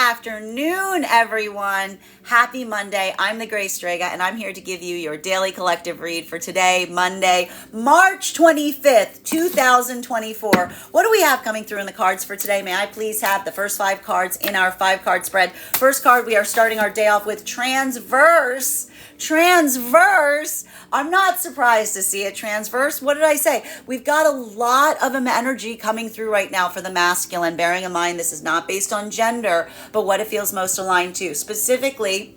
afternoon, everyone. Happy Monday. I'm the Gray Strega, and I'm here to give you your daily collective read for today, Monday, March 25th, 2024. What do we have coming through in the cards for today? May I please have the first 5 cards in our 5-card spread? First card, we are starting our day off with transverse. Transverse. I'm not surprised to see it. Transverse. What did I say? We've got a lot of energy coming through right now for the masculine, bearing in mind this is not based on gender, but what it feels most aligned to. Specifically,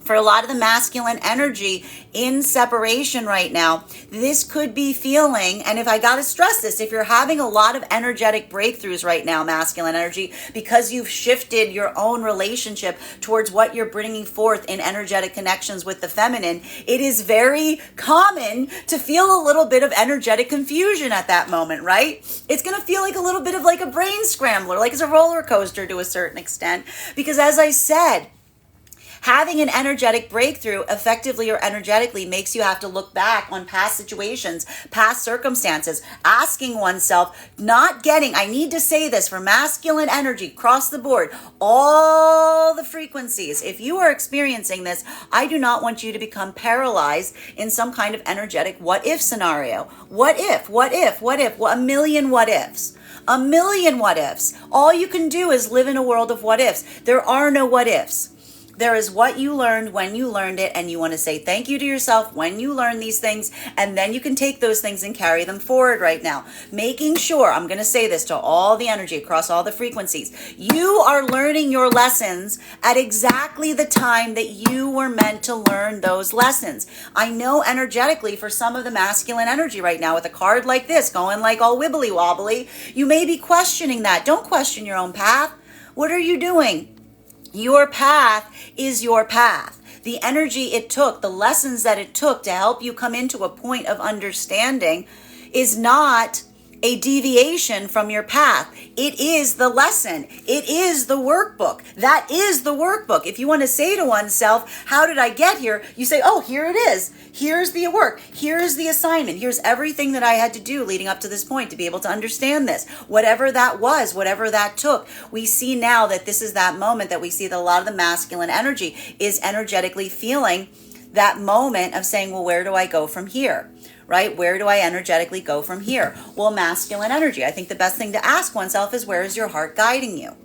for a lot of the masculine energy in separation right now, this could be feeling, and if I got to stress this, if you're having a lot of energetic breakthroughs right now, masculine energy, because you've shifted your own relationship towards what you're bringing forth in energetic connections with the feminine, it is very common to feel a little bit of energetic confusion at that moment, right? It's going to feel like a little bit of like a brain scrambler, like it's a roller coaster to a certain extent, because as I said, having an energetic breakthrough effectively or energetically makes you have to look back on past situations, past circumstances, asking oneself, I need to say this for masculine energy across the board, all the frequencies. If you are experiencing this, I do not want you to become paralyzed in some kind of energetic what if scenario. What if, a million what ifs. A million what ifs. All you can do is live in a world of what ifs. There are no what ifs. There is what you learned when you learned it, and you want to say thank you to yourself when you learn these things, and then you can take those things and carry them forward right now. Making sure, I'm going to say this to all the energy across all the frequencies, you are learning your lessons at exactly the time that you were meant to learn those lessons. I know energetically for some of the masculine energy right now with a card like this going like all wibbly wobbly, you may be questioning that. Don't question your own path. What are you doing? Your path is your path. The energy it took, the lessons that it took to help you come into a point of understanding is not a deviation from your path. It is the lesson. It is the workbook. That is the workbook. If you want to say to oneself, how did I get here? You say, oh, here it is. Here's the work. Here's the assignment. Here's everything that I had to do leading up to this point to be able to understand this. Whatever that was, whatever that took, we see now that this is that moment that we see that a lot of the masculine energy is energetically feeling that moment of saying, well, where do I go from here? Right? Where do I energetically go from here? Well, masculine energy. I think the best thing to ask oneself is, where is your heart guiding you?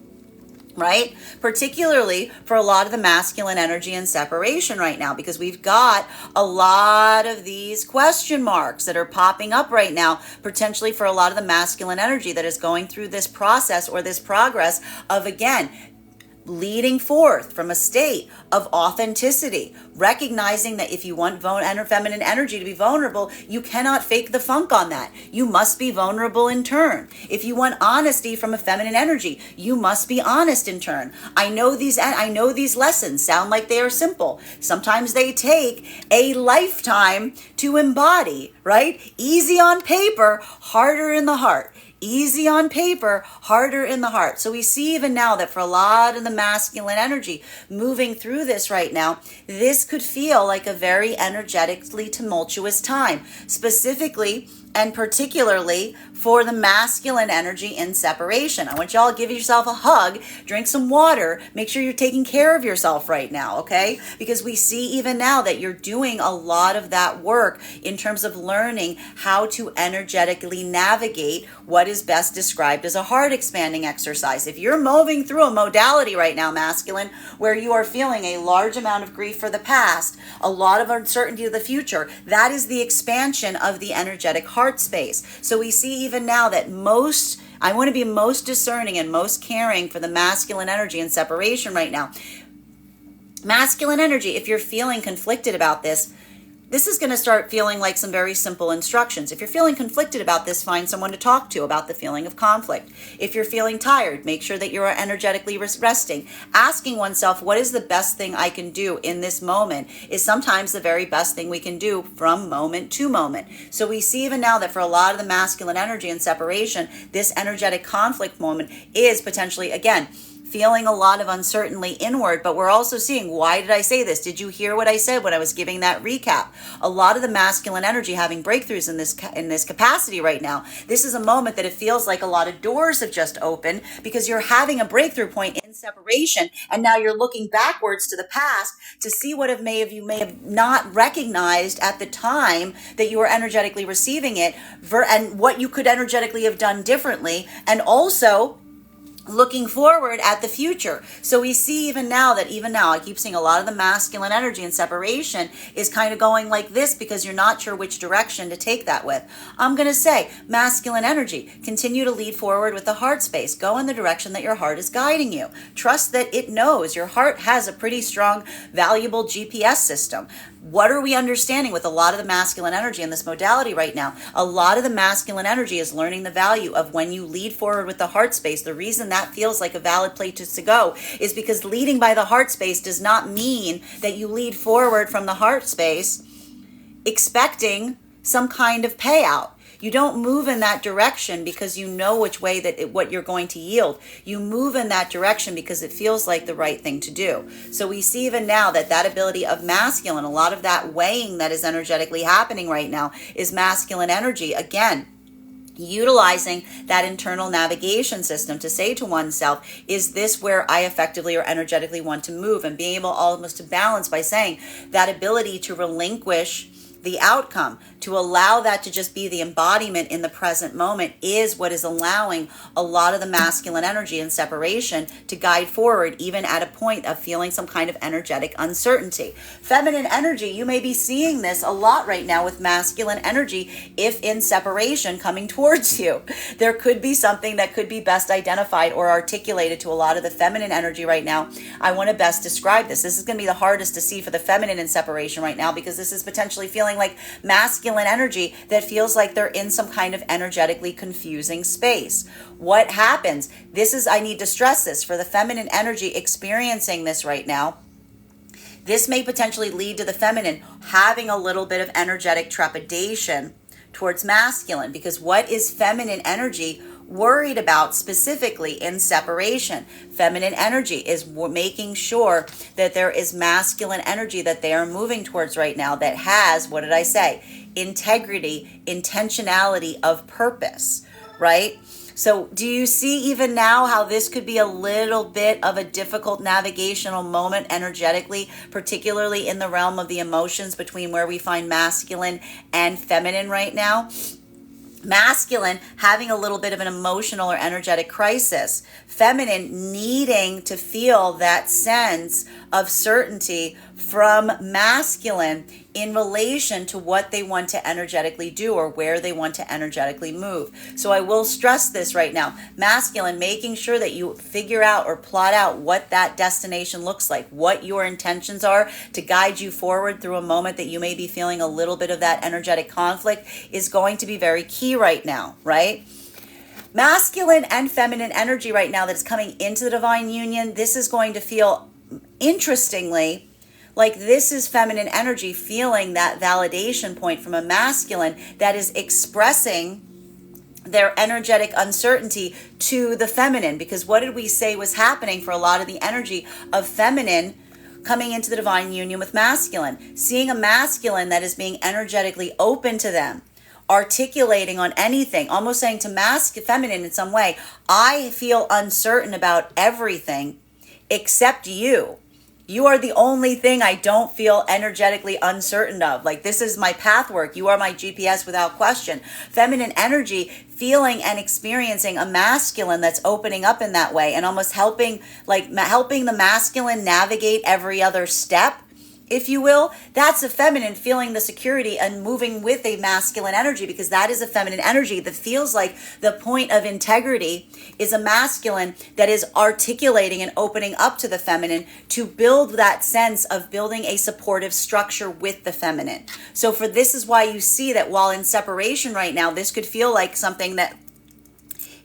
Right? Particularly for a lot of the masculine energy in separation right now, because we've got a lot of these question marks that are popping up right now, potentially for a lot of the masculine energy that is going through this process or this progress of, again, leading forth from a state of authenticity, recognizing that if you want feminine energy to be vulnerable, you cannot fake the funk on that. You must be vulnerable in turn. If you want honesty from a feminine energy, you must be honest in turn. I know these lessons sound like they are simple. Sometimes they take a lifetime to embody, right? Easy on paper, harder in the heart. Easy on paper, harder in the heart. So we see even now that for a lot of the masculine energy moving through this right now, this could feel like a very energetically tumultuous time, specifically and particularly for the masculine energy in separation. I want y'all to give yourself a hug, drink some water, make sure you're taking care of yourself right now, okay? Because we see even now that you're doing a lot of that work in terms of learning how to energetically navigate what is best described as a heart expanding exercise. If you're moving through a modality right now, masculine, where you are feeling a large amount of grief for the past, a lot of uncertainty of the future, that is the expansion of the energetic heart space. So we see even now that I want to be most discerning and most caring for the masculine energy in separation right now. Masculine energy, if you're feeling conflicted about this is going to start feeling like some very simple instructions. If you're feeling conflicted about this, find someone to talk to about the feeling of conflict. If you're feeling tired, make sure that you are energetically resting. Asking oneself, what is the best thing I can do in this moment, is sometimes the very best thing we can do from moment to moment. So we see even now that for a lot of the masculine energy and separation, this energetic conflict moment is potentially, again, feeling a lot of uncertainty inward, but we're also seeing, why did I say this? Did you hear what I said when I was giving that recap? A lot of the masculine energy having breakthroughs in this capacity right now. This is a moment that it feels like a lot of doors have just opened because you're having a breakthrough point in separation, and now you're looking backwards to the past to see what you may have not recognized at the time that you were energetically receiving it, and what you could energetically have done differently, and also looking forward at the future. So we see even now, I keep seeing a lot of the masculine energy and separation is kind of going like this because you're not sure which direction to take that with. I'm going to say masculine energy, continue to lead forward with the heart space. Go in the direction that your heart is guiding you. Trust that it knows. Your heart has a pretty strong, valuable GPS system. What are we understanding with a lot of the masculine energy in this modality right now? A lot of the masculine energy is learning the value of when you lead forward with the heart space. The reason that feels like a valid place to go is because leading by the heart space does not mean that you lead forward from the heart space expecting some kind of payout. You don't move in that direction because you know which way what you're going to yield. You move in that direction because it feels like the right thing to do. So we see even now that ability of masculine, a lot of that weighing that is energetically happening right now is masculine energy. Again, utilizing that internal navigation system to say to oneself, is this where I effectively or energetically want to move? And being able almost to balance by saying that ability to relinquish the outcome, to allow that to just be the embodiment in the present moment is what is allowing a lot of the masculine energy and separation to guide forward, even at a point of feeling some kind of energetic uncertainty. Feminine energy, you may be seeing this a lot right now with masculine energy if in separation coming towards you. There could be something that could be best identified or articulated to a lot of the feminine energy right now. I want to best describe this. This is going to be the hardest to see for the feminine in separation right now because this is potentially feeling like masculine energy that feels like they're in some kind of energetically confusing space. What happens? I need to stress this for the feminine energy experiencing this right now. This may potentially lead to the feminine having a little bit of energetic trepidation towards masculine, because what is feminine energy worried about specifically in separation? Feminine energy is making sure that there is masculine energy that they are moving towards right now that has, what did I say? Integrity, intentionality of purpose, right? So do you see even now how this could be a little bit of a difficult navigational moment energetically, particularly in the realm of the emotions between where we find masculine and feminine right now? Masculine having a little bit of an emotional or energetic crisis. Feminine needing to feel that sense of certainty from masculine in relation to what they want to energetically do or where they want to energetically move. So I will stress this right now. Masculine, making sure that you figure out or plot out what that destination looks like, what your intentions are to guide you forward through a moment that you may be feeling a little bit of that energetic conflict is going to be very key right now, right? Masculine and feminine energy right now that is coming into the divine union, this is going to feel, interestingly, like this is feminine energy feeling that validation point from a masculine that is expressing their energetic uncertainty to the feminine. Because what did we say was happening for a lot of the energy of feminine coming into the divine union with masculine? Seeing a masculine that is being energetically open to them, articulating on anything, almost saying to feminine in some way, I feel uncertain about everything except you. You are the only thing I don't feel energetically uncertain of. Like, this is my path work. You are my GPS without question. Feminine energy feeling and experiencing a masculine that's opening up in that way and almost helping the masculine navigate every other step, if you will. That's a feminine feeling the security and moving with a masculine energy, because that is a feminine energy that feels like the point of integrity is a masculine that is articulating and opening up to the feminine to build that sense of building a supportive structure with the feminine. So for this is why you see that while in separation right now, this could feel like something that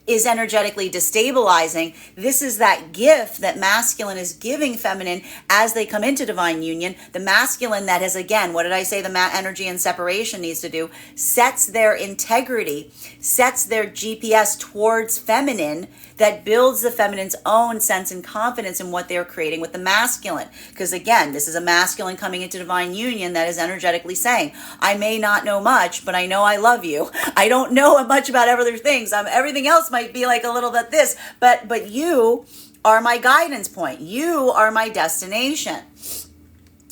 is energetically destabilizing. This is that gift that masculine is giving feminine as they come into divine union. The masculine that has, again, what did I say the energy and separation needs to do? Sets their integrity, sets their GPS towards feminine, that builds the feminine's own sense and confidence in what they're creating with the masculine. Because again, this is a masculine coming into divine union that is energetically saying, I may not know much, but I know I love you. I don't know much about other things. Everything else might be like a little bit this, but you are my guidance point. You are my destination.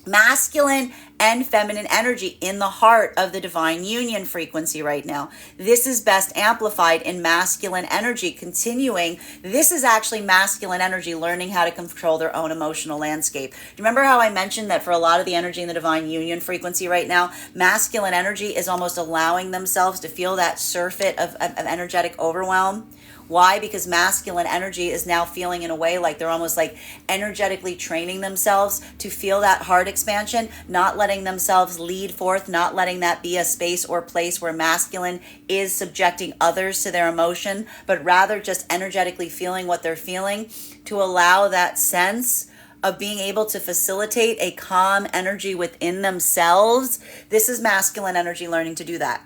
Masculine and feminine energy in the heart of the divine union frequency right now. This is best amplified in masculine energy continuing. This is actually masculine energy learning how to control their own emotional landscape. Do you remember how I mentioned that for a lot of the energy in the divine union frequency right now, masculine energy is almost allowing themselves to feel that surfeit of energetic overwhelm? Why? Because masculine energy is now feeling in a way like they're almost like energetically training themselves to feel that heart expansion, not letting themselves lead forth, not letting that be a space or place where masculine is subjecting others to their emotion, but rather just energetically feeling what they're feeling to allow that sense of being able to facilitate a calm energy within themselves. This is masculine energy learning to do that.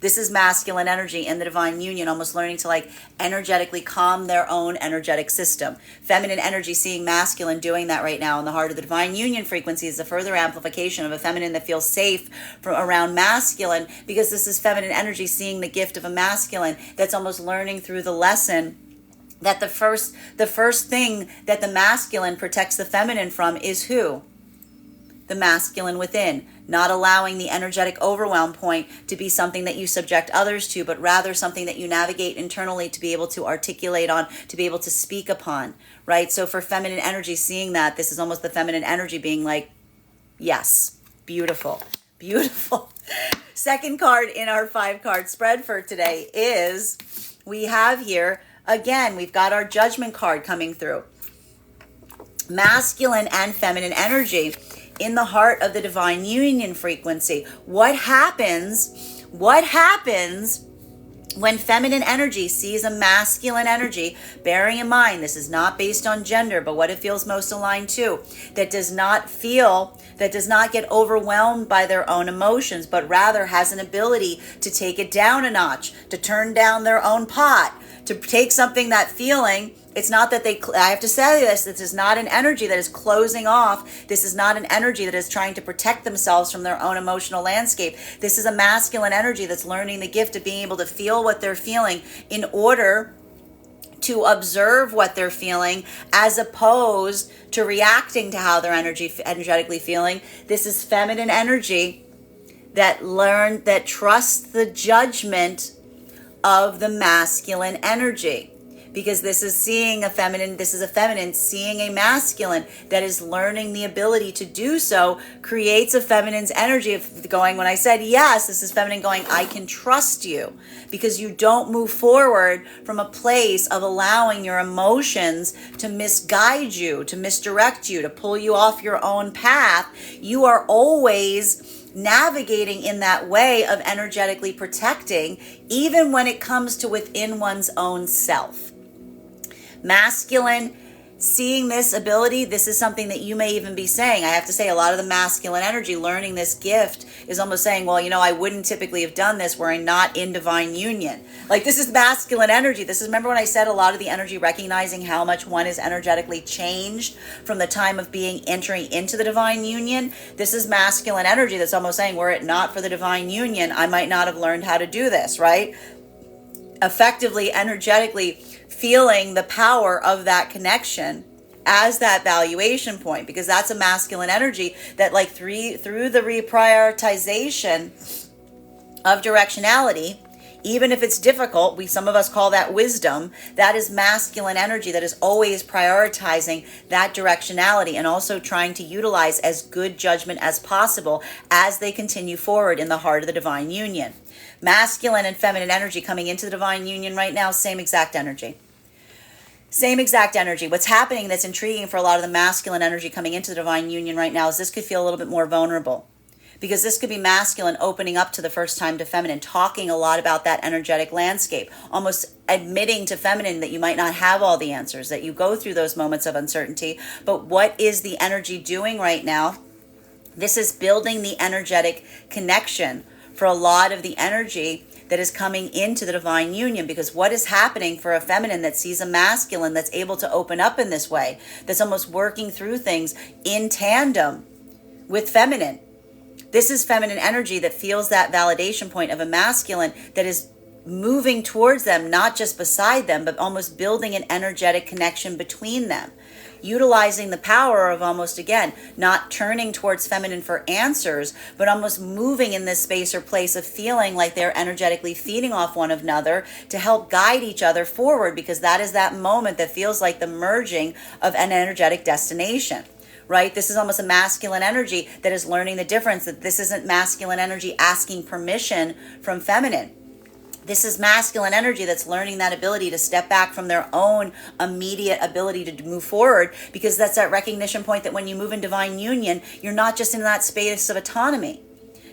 This is masculine energy in the divine union, almost learning to like energetically calm their own energetic system. Feminine energy seeing masculine doing that right now in the heart of the divine union frequency is a further amplification of a feminine that feels safe from around masculine, because this is feminine energy seeing the gift of a masculine that's almost learning through the lesson that the first thing that the masculine protects the feminine from is who? The masculine within. Not allowing the energetic overwhelm point to be something that you subject others to, but rather something that you navigate internally to be able to articulate on, to be able to speak upon, right? So for feminine energy, seeing that, this is almost the feminine energy being like, yes, beautiful, beautiful. Second card in our 5-card spread for today is, we have here, again, we've got our judgment card coming through. Masculine and feminine energy in the heart of the divine union frequency. What happens when feminine energy sees a masculine energy, bearing in mind this is not based on gender, but what it feels most aligned to, that does not get overwhelmed by their own emotions, but rather has an ability to take it down a notch, to turn down their own pot, to take something, that feeling. It's not that I have to say this is not an energy that is closing off. This is not an energy that is trying to protect themselves from their own emotional landscape. This is a masculine energy that's learning the gift of being able to feel what they're feeling in order to observe what they're feeling, as opposed to reacting to how they're energetically feeling. This is feminine energy that trusts the judgment of the masculine energy. Because this is a feminine seeing a masculine that is learning the ability to do so, creates a feminine's energy of going, when I said yes, this is feminine going, I can trust you, because you don't move forward from a place of allowing your emotions to misguide you, to misdirect you, to pull you off your own path. You are always navigating in that way of energetically protecting, even when it comes to within one's own self. Masculine, seeing this ability, this is something that you may even be saying. I have to say, a lot of the masculine energy learning this gift is almost saying, well, I wouldn't typically have done this were I not in divine union. Like, this is masculine energy. Remember when I said a lot of the energy recognizing how much one is energetically changed from the time of entering into the divine union? This is masculine energy that's almost saying, were it not for the divine union, I might not have learned how to do this, right? Effectively, energetically feeling the power of that connection as that valuation point, because that's a masculine energy that, like, through the reprioritization of directionality, even if it's difficult, some of us call that wisdom. That is masculine energy that is always prioritizing that directionality and also trying to utilize as good judgment as possible as they continue forward in the heart of the divine union. Masculine and feminine energy coming into the divine union right now, same exact energy. Same exact energy. What's happening that's intriguing for a lot of the masculine energy coming into the divine union right now is this could feel a little bit more vulnerable, because this could be masculine opening up to the first time to feminine, talking a lot about that energetic landscape, almost admitting to feminine that you might not have all the answers, that you go through those moments of uncertainty. But what is the energy doing right now? This is building the energetic connection for a lot of the energy that is coming into the divine union, because what is happening for a feminine that sees a masculine that's able to open up in this way, that's almost working through things in tandem with feminine. This is feminine energy that feels that validation point of a masculine that is moving towards them, not just beside them, but almost building an energetic connection between them. Utilizing the power of almost, again, not turning towards feminine for answers, but almost moving in this space or place of feeling like they're energetically feeding off one another to help guide each other forward, because that is that moment that feels like the merging of an energetic destination. Right? This is almost a masculine energy that is learning the difference, that this isn't masculine energy asking permission from feminine. This is masculine energy that's learning that ability to step back from their own immediate ability to move forward, because that's that recognition point that when you move in divine union, you're not just in that space of autonomy.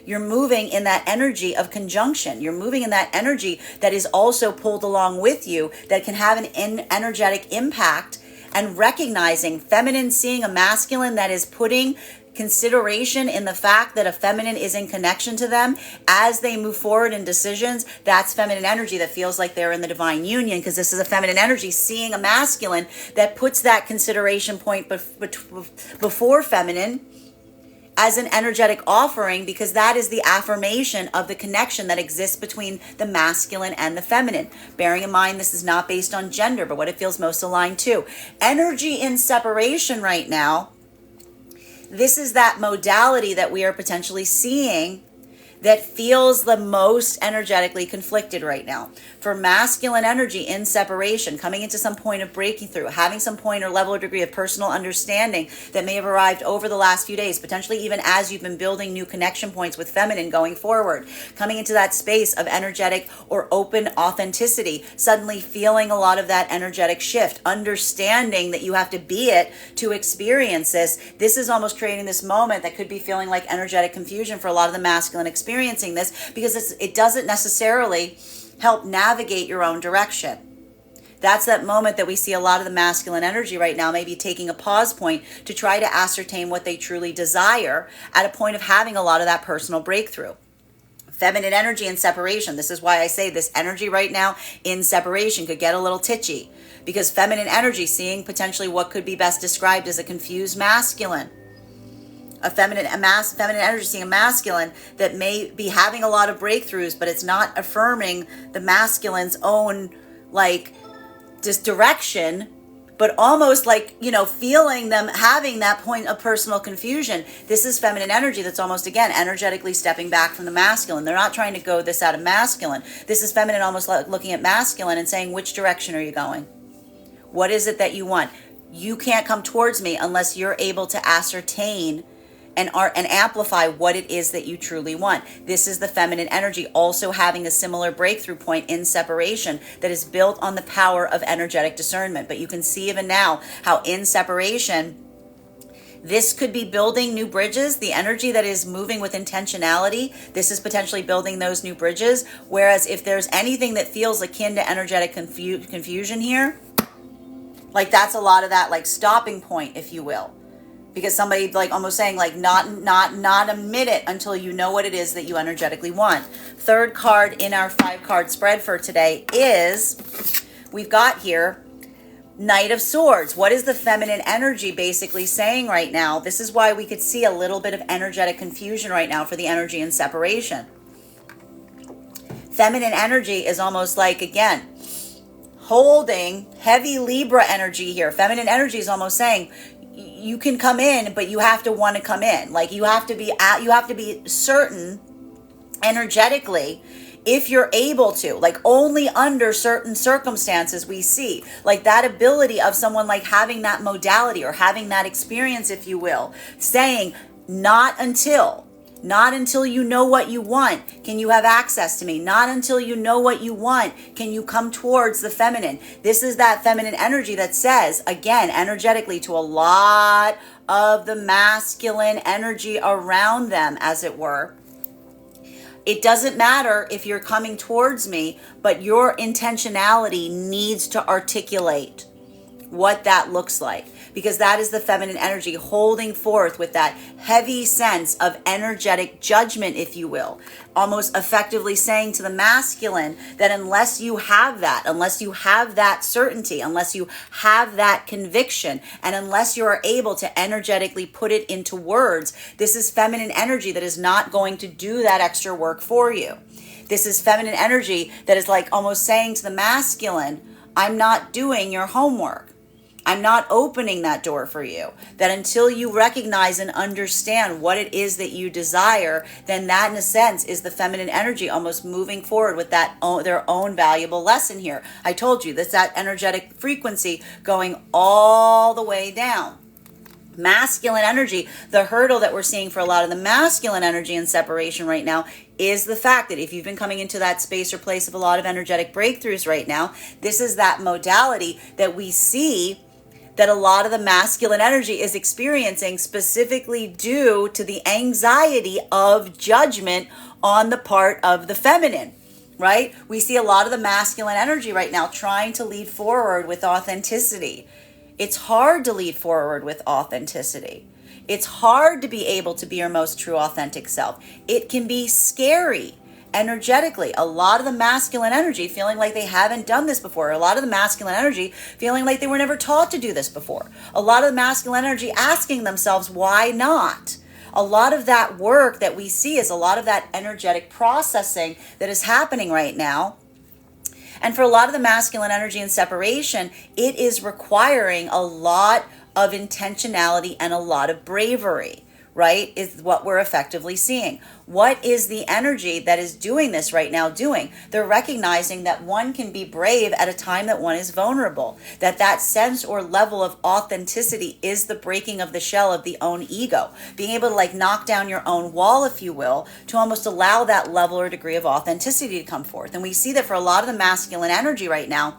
You're moving in that energy of conjunction. You're moving in that energy that is also pulled along with you, that can have an energetic impact, and recognizing feminine seeing a masculine that is putting consideration in the fact that a feminine is in connection to them as they move forward in decisions. That's feminine energy that feels like they're in the divine union, because this is a feminine energy seeing a masculine that puts that consideration point before feminine as an energetic offering, because that is the affirmation of the connection that exists between the masculine and the feminine. Bearing in mind, this is not based on gender, but what it feels most aligned to. Energy in separation right now. This is that modality that we are potentially seeing that feels the most energetically conflicted right now. For masculine energy in separation, coming into some point of breaking through, having some point or level or degree of personal understanding that may have arrived over the last few days, potentially even as you've been building new connection points with feminine going forward, coming into that space of energetic or open authenticity, suddenly feeling a lot of that energetic shift, understanding that you have to be it to experience this. This is almost creating this moment that could be feeling like energetic confusion for a lot of the masculine experiencing this, because it doesn't necessarily help navigate your own direction. That's that moment that we see a lot of the masculine energy right now, maybe taking a pause point to try to ascertain what they truly desire at a point of having a lot of that personal breakthrough. Feminine energy in separation. This is why I say this energy right now in separation could get a little titchy, because feminine energy seeing potentially what could be best described as a confused masculine. Feminine energy seeing a masculine that may be having a lot of breakthroughs, but it's not affirming the masculine's own just direction, but almost feeling them having that point of personal confusion. This is feminine energy that's almost, again, energetically stepping back from the masculine. They're not trying to go this out of masculine. This is feminine almost looking at masculine and saying, which direction are you going? What is it that you want? You can't come towards me unless you're able to ascertain and amplify what it is that you truly want. This is the feminine energy also having a similar breakthrough point in separation that is built on the power of energetic discernment. But you can see even now how in separation, this could be building new bridges. The energy that is moving with intentionality, this is potentially building those new bridges. Whereas if there's anything that feels akin to energetic confusion here, that's a lot of that stopping point, if you will. Because somebody almost saying not a minute until you know what it is that you energetically want. Third card in our 5-card spread for today is, we've got here Knight of Swords. What is the feminine energy basically saying right now? This is why we could see a little bit of energetic confusion right now for the energy in separation. Feminine energy is almost again, holding heavy Libra energy here. Feminine energy is almost saying, you can come in, but you have to want to come in. You have to be certain energetically if you're able to, only under certain circumstances we see, that ability of someone having that modality or having that experience, if you will, saying not until you know what you want can you have access to me. Not until you know what you want can you come towards the feminine. This is that feminine energy that says, again, energetically to a lot of the masculine energy around them, as it were. It doesn't matter if you're coming towards me, but your intentionality needs to articulate what that looks like, because that is the feminine energy holding forth with that heavy sense of energetic judgment, if you will, almost effectively saying to the masculine that unless you have that certainty, unless you have that conviction, and unless you are able to energetically put it into words, this is feminine energy that is not going to do that extra work for you. This is feminine energy that is like almost saying to the masculine, I'm not doing your homework. I'm not opening that door for you. That until you recognize and understand what it is that you desire, then that in a sense is the feminine energy almost moving forward with that their own valuable lesson here. I told you that's that energetic frequency going all the way down. Masculine energy, the hurdle that we're seeing for a lot of the masculine energy in separation right now is the fact that if you've been coming into that space or place of a lot of energetic breakthroughs right now, this is that modality that we see that a lot of the masculine energy is experiencing, specifically due to the anxiety of judgment on the part of the feminine, right? We see a lot of the masculine energy right now trying to lead forward with authenticity. It's hard to lead forward with authenticity. It's hard to be able to be your most true, authentic self. It can be scary. Energetically, a lot of the masculine energy feeling like they haven't done this before. A lot of the masculine energy feeling like they were never taught to do this before. A lot of the masculine energy asking themselves, why not? A lot of that work that we see is a lot of that energetic processing that is happening right now. And for a lot of the masculine energy in separation, it is requiring a lot of intentionality and a lot of bravery, right? Is what we're effectively seeing. What is the energy that is doing this right now doing? They're recognizing that one can be brave at a time that one is vulnerable, that sense or level of authenticity is the breaking of the shell of the own ego, being able to like knock down your own wall, if you will, to almost allow that level or degree of authenticity to come forth. And we see that for a lot of the masculine energy right now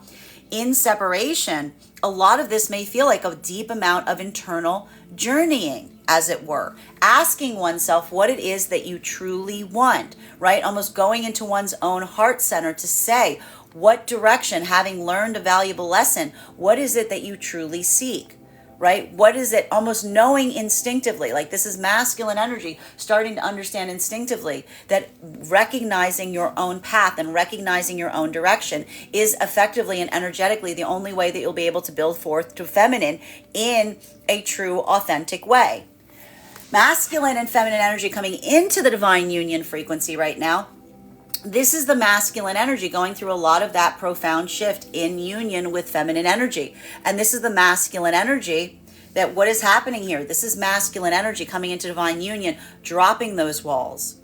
in separation, a lot of this may feel like a deep amount of internal journeying, as it were, asking oneself what it is that you truly want, right? Almost going into one's own heart center to say, what direction, having learned a valuable lesson, what is it that you truly seek, right? What is it? Almost knowing instinctively, like this is masculine energy, starting to understand instinctively that recognizing your own path and recognizing your own direction is effectively and energetically the only way that you'll be able to build forth to feminine in a true, authentic way. Masculine and feminine energy coming into the divine union frequency right now. This is the masculine energy going through a lot of that profound shift in union with feminine energy. And this is the masculine energy that what is happening here? This is masculine energy coming into divine union, dropping those walls,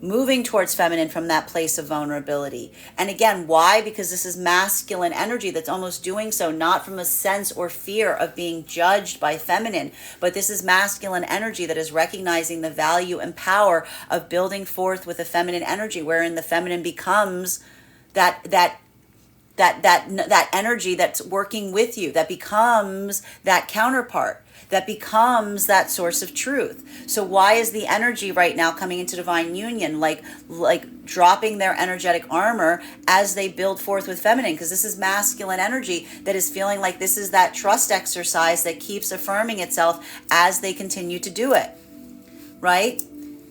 moving towards feminine from that place of vulnerability. And again, why? Because this is masculine energy that's almost doing so not from a sense or fear of being judged by feminine, but this is masculine energy that is recognizing the value and power of building forth with a feminine energy, wherein the feminine becomes that energy that's working with you, that becomes that counterpart, that becomes that source of truth. So why is the energy right now coming into divine union like dropping their energetic armor as they build forth with feminine? Because this is masculine energy that is feeling like this is that trust exercise that keeps affirming itself as they continue to do it, right?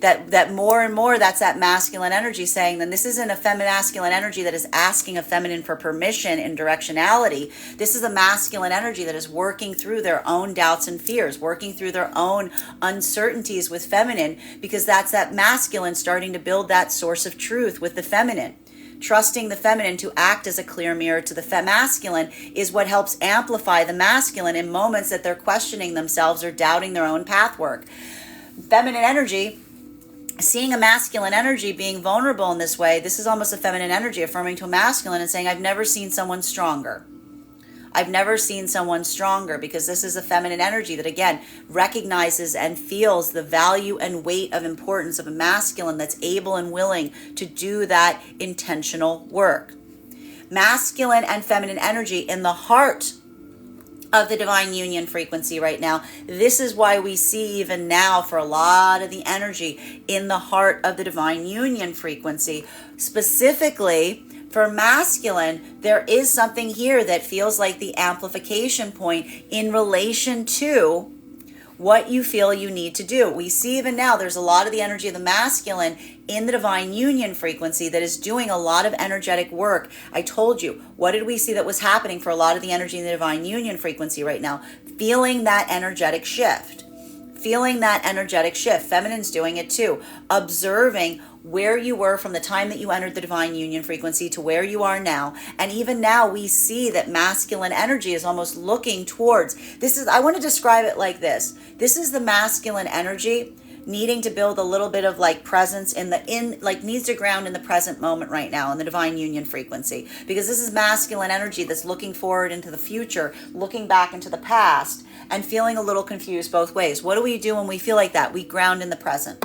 That more and more, that's that masculine energy saying, then this isn't a masculine energy that is asking a feminine for permission and directionality. This is a masculine energy that is working through their own doubts and fears, working through their own uncertainties with feminine, because that's that masculine starting to build that source of truth with the feminine. Trusting the feminine to act as a clear mirror to the masculine is what helps amplify the masculine in moments that they're questioning themselves or doubting their own pathwork. Feminine energy, seeing a masculine energy being vulnerable in this way, this is almost a feminine energy affirming to a masculine and saying, I've never seen someone stronger. I've never seen someone stronger, because this is a feminine energy that, again, recognizes and feels the value and weight of importance of a masculine that's able and willing to do that intentional work. Masculine and feminine energy in the heart of the divine union frequency right now. This is why we see even now for a lot of the energy in the heart of the divine union frequency. Specifically for masculine, there is something here that feels like the amplification point in relation to what you feel you need to do. We see even now there's a lot of the energy of the masculine in the divine union frequency that is doing a lot of energetic work. I told you, what did we see that was happening for a lot of the energy in the divine union frequency right now? Feeling that energetic shift feeling that energetic shift. Feminine's doing it too. Observing where you were from the time that you entered the divine union frequency to where you are now. And even now we see that masculine energy is almost looking towards, I want to describe it like this. This is the masculine energy needing to build a little bit of like presence needs to ground in the present moment right now in the divine union frequency, because this is masculine energy that's looking forward into the future, looking back into the past, and feeling a little confused both ways. What do we do when we feel like that? We ground in the present.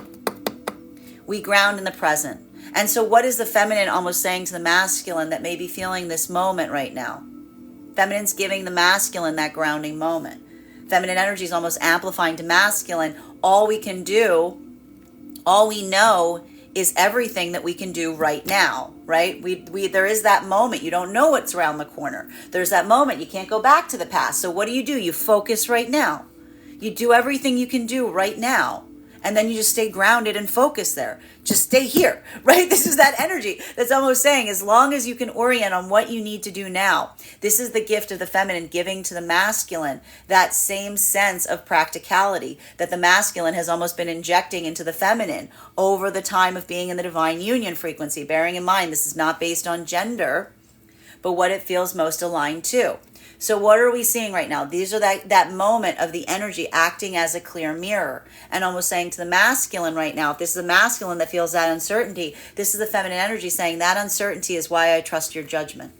We ground in the present. And so what is the feminine almost saying to the masculine that may be feeling this moment right now? Feminine's giving the masculine that grounding moment. Feminine energy is almost amplifying to masculine. All we know is everything that we can do right now, right? There is that moment. You don't know what's around the corner. There's that moment. You can't go back to the past. So what do? You focus right now. You do everything you can do right now. And then you just stay grounded and focused there. Just stay here, right? This is that energy that's almost saying, as long as you can orient on what you need to do now. This is the gift of the feminine giving to the masculine that same sense of practicality that the masculine has almost been injecting into the feminine over the time of being in the divine union frequency. Bearing in mind, this is not based on gender, but what it feels most aligned to. So what are we seeing right now? These are that moment of the energy acting as a clear mirror and almost saying to the masculine right now, if this is the masculine that feels that uncertainty, this is the feminine energy saying that uncertainty is why I trust your judgment.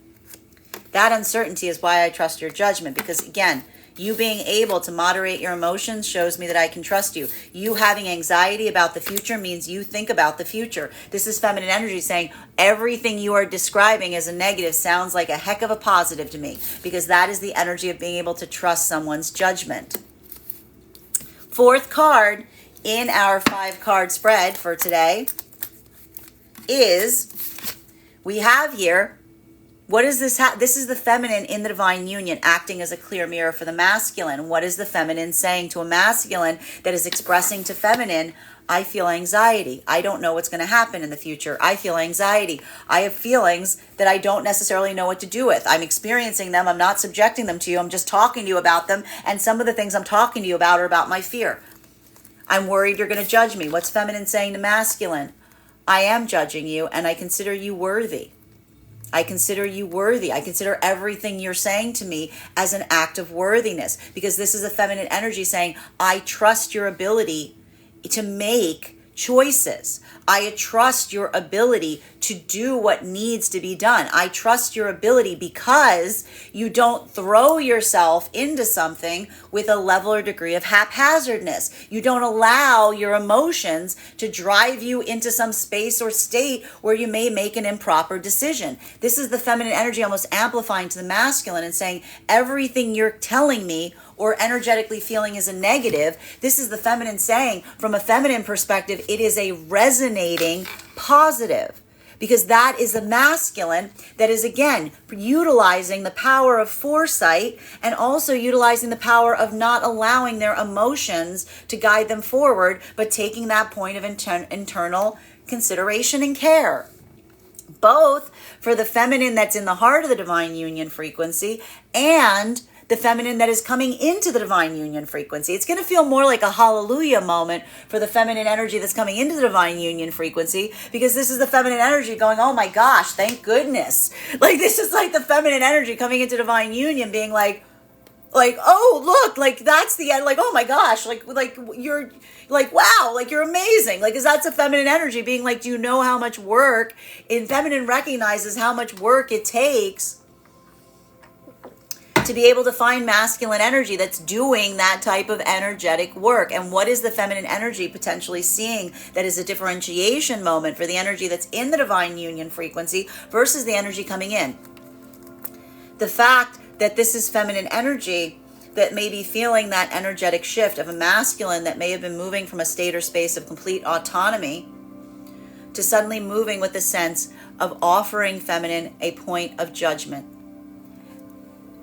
That uncertainty is why I trust your judgment, because again, you being able to moderate your emotions shows me that I can trust you. You having anxiety about the future means you think about the future. This is feminine energy saying everything you are describing as a negative sounds like a heck of a positive to me, because that is the energy of being able to trust someone's judgment. Fourth card in our 5-card spread for today is, we have here, what is this? This is the feminine in the divine union acting as a clear mirror for the masculine. What is the feminine saying to a masculine that is expressing to feminine, I feel anxiety. I don't know what's going to happen in the future. I feel anxiety. I have feelings that I don't necessarily know what to do with. I'm experiencing them. I'm not subjecting them to you. I'm just talking to you about them. And some of the things I'm talking to you about are about my fear. I'm worried you're going to judge me. What's feminine saying to masculine? I am judging you and I consider you worthy. I consider you worthy. I consider everything you're saying to me as an act of worthiness, because this is a feminine energy saying, I trust your ability to make choices. I trust your ability to do what needs to be done. I trust your ability because you don't throw yourself into something with a level or degree of haphazardness. You don't allow your emotions to drive you into some space or state where you may make an improper decision. This is the feminine energy almost amplifying to the masculine and saying, everything you're telling me or energetically feeling is a negative. This is the feminine saying, from a feminine perspective, it is a resonating positive, because that is a masculine that is, again, utilizing the power of foresight and also utilizing the power of not allowing their emotions to guide them forward, but taking that point of internal consideration and care. Both for the feminine that's in the heart of the divine union frequency and the feminine that is coming into the divine union frequency. It's going to feel more like a hallelujah moment for the feminine energy that's coming into the divine union frequency, because this is the feminine energy going, oh my gosh, thank goodness. Like, this is like the feminine energy coming into divine union being like, oh, look, like that's the end. Like, oh my gosh, like you're like, wow, like you're amazing. Like, cause that's a feminine energy being like, do you know how much work? And feminine recognizes how much work it takes to be able to find masculine energy that's doing that type of energetic work. And what is the feminine energy potentially seeing that is a differentiation moment for the energy that's in the divine union frequency versus the energy coming in? The fact that this is feminine energy that may be feeling that energetic shift of a masculine that may have been moving from a state or space of complete autonomy to suddenly moving with the sense of offering feminine a point of judgment.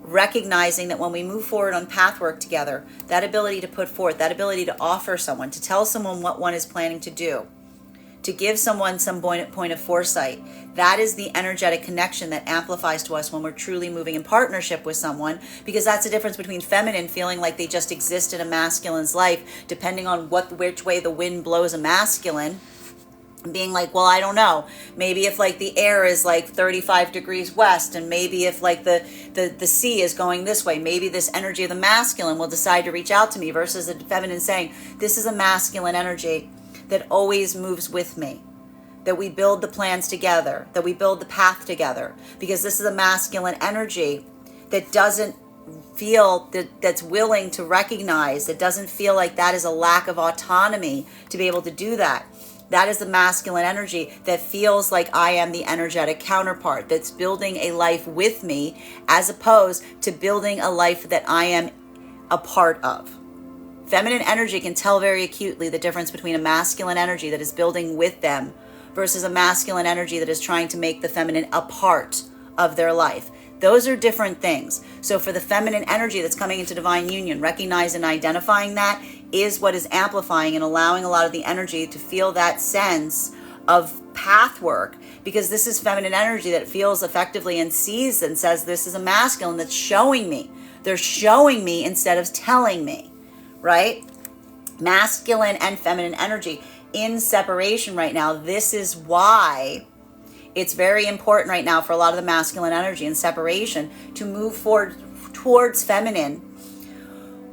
Recognizing that when we move forward on path work together, that ability to put forth, that ability to offer someone, to tell someone what one is planning to do, to give someone some point of foresight. That is the energetic connection that amplifies to us when we're truly moving in partnership with someone, because that's the difference between feminine feeling like they just exist in a masculine's life, depending on which way the wind blows a masculine, being like, well, I don't know, maybe if like the air is like 35 degrees west, and maybe if like the sea is going this way, maybe this energy of the masculine will decide to reach out to me, versus the feminine saying, this is a masculine energy that always moves with me, that we build the plans together, that we build the path together, because this is a masculine energy that doesn't feel that's willing to recognize, that doesn't feel like that is a lack of autonomy to be able to do that. That is the masculine energy that feels like I am the energetic counterpart, that's building a life with me, as opposed to building a life that I am a part of. Feminine energy can tell very acutely the difference between a masculine energy that is building with them versus a masculine energy that is trying to make the feminine a part of their life. Those are different things. So for the feminine energy that's coming into divine union, recognizing and identifying that is what is amplifying and allowing a lot of the energy to feel that sense of path work, because this is feminine energy that feels effectively and sees and says, this is a masculine that's showing me. They're showing me instead of telling me, right? Masculine and feminine energy in separation right now. This is why it's very important right now for a lot of the masculine energy in separation to move forward towards feminine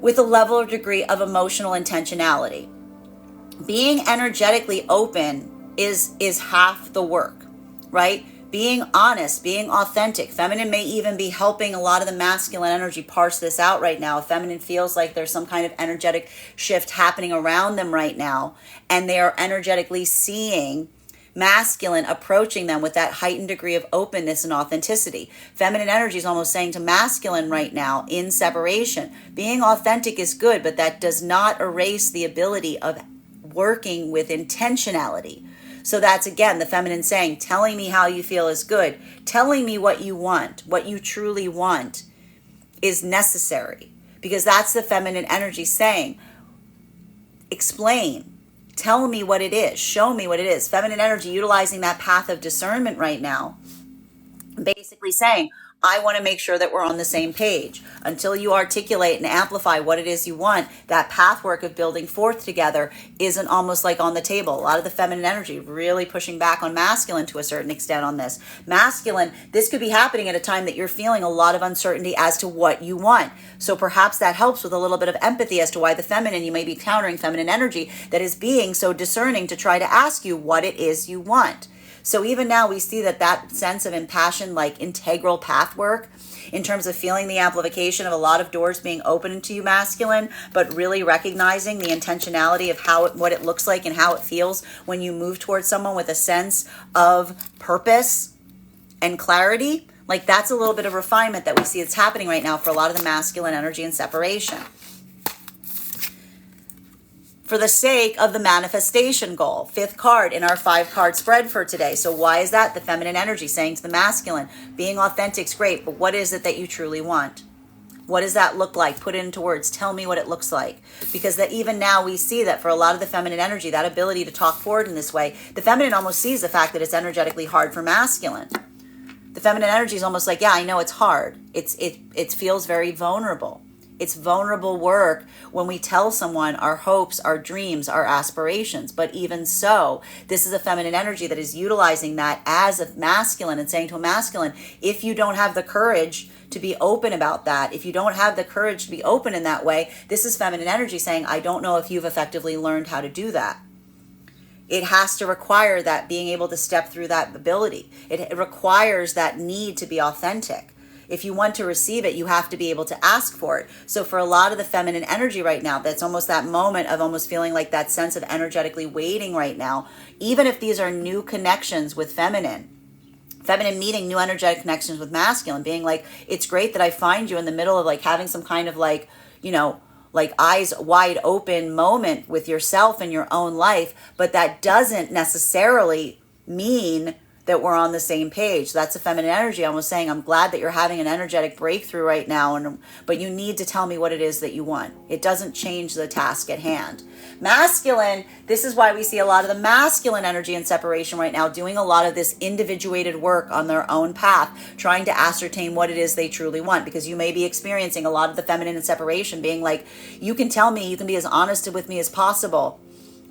with a level or degree of emotional intentionality. Being energetically open is half the work, right? Being honest, being authentic. Feminine may even be helping a lot of the masculine energy parse this out right now. If feminine feels like there's some kind of energetic shift happening around them right now, and they are energetically seeing masculine approaching them with that heightened degree of openness and authenticity. Feminine energy is almost saying to masculine right now in separation, being authentic is good, but that does not erase the ability of working with intentionality. So that's, again, the feminine saying, telling me how you feel is good. Telling me what you want, what you truly want, is necessary, because that's the feminine energy saying, explain. Tell me what it is. Show me what it is. Feminine energy utilizing that path of discernment right now. Basically saying, I want to make sure that we're on the same page. Until you articulate and amplify what it is you want, that path work of building forth together isn't almost like on the table. A lot of the feminine energy really pushing back on masculine to a certain extent on this. Masculine, this could be happening at a time that you're feeling a lot of uncertainty as to what you want. So perhaps that helps with a little bit of empathy as to why the feminine, you may be countering feminine energy that is being so discerning to try to ask you what it is you want. So even now we see that sense of impassioned, like integral path work in terms of feeling the amplification of a lot of doors being opened to you masculine, but really recognizing the intentionality of what it looks like and how it feels when you move towards someone with a sense of purpose and clarity. Like, that's a little bit of refinement that we see it's happening right now for a lot of the masculine energy and separation, for the sake of the manifestation goal. Fifth card in our 5-card spread for today. So why is that? The feminine energy saying to the masculine, being authentic is great, but what is it that you truly want? What does that look like? Put it into words. Tell me what it looks like. Because that even now we see that for a lot of the feminine energy, that ability to talk forward in this way, the feminine almost sees the fact that it's energetically hard for masculine. The feminine energy is almost like, yeah, I know it's hard. It feels very vulnerable. It's vulnerable work when we tell someone our hopes, our dreams, our aspirations. But even so, this is a feminine energy that is utilizing that as a masculine and saying to a masculine, if you don't have the courage to be open about that, if you don't have the courage to be open in that way, this is feminine energy saying, I don't know if you've effectively learned how to do that. It has to require that being able to step through that ability. It requires that need to be authentic. If you want to receive it, you have to be able to ask for it. So for a lot of the feminine energy right now, that's almost that moment of almost feeling like that sense of energetically waiting right now. Even if these are new connections with feminine meeting new energetic connections with masculine, being like, it's great that I find you in the middle of like having some kind of like, you know, like eyes wide open moment with yourself and your own life. But that doesn't necessarily mean that we're on the same page. That's a feminine energy almost saying, I'm glad that you're having an energetic breakthrough right now, but you need to tell me what it is that you want. It doesn't change the task at hand. Masculine, this is why we see a lot of the masculine energy in separation right now, doing a lot of this individuated work on their own path, trying to ascertain what it is they truly want, because you may be experiencing a lot of the feminine in separation being like, you can tell me, you can be as honest with me as possible,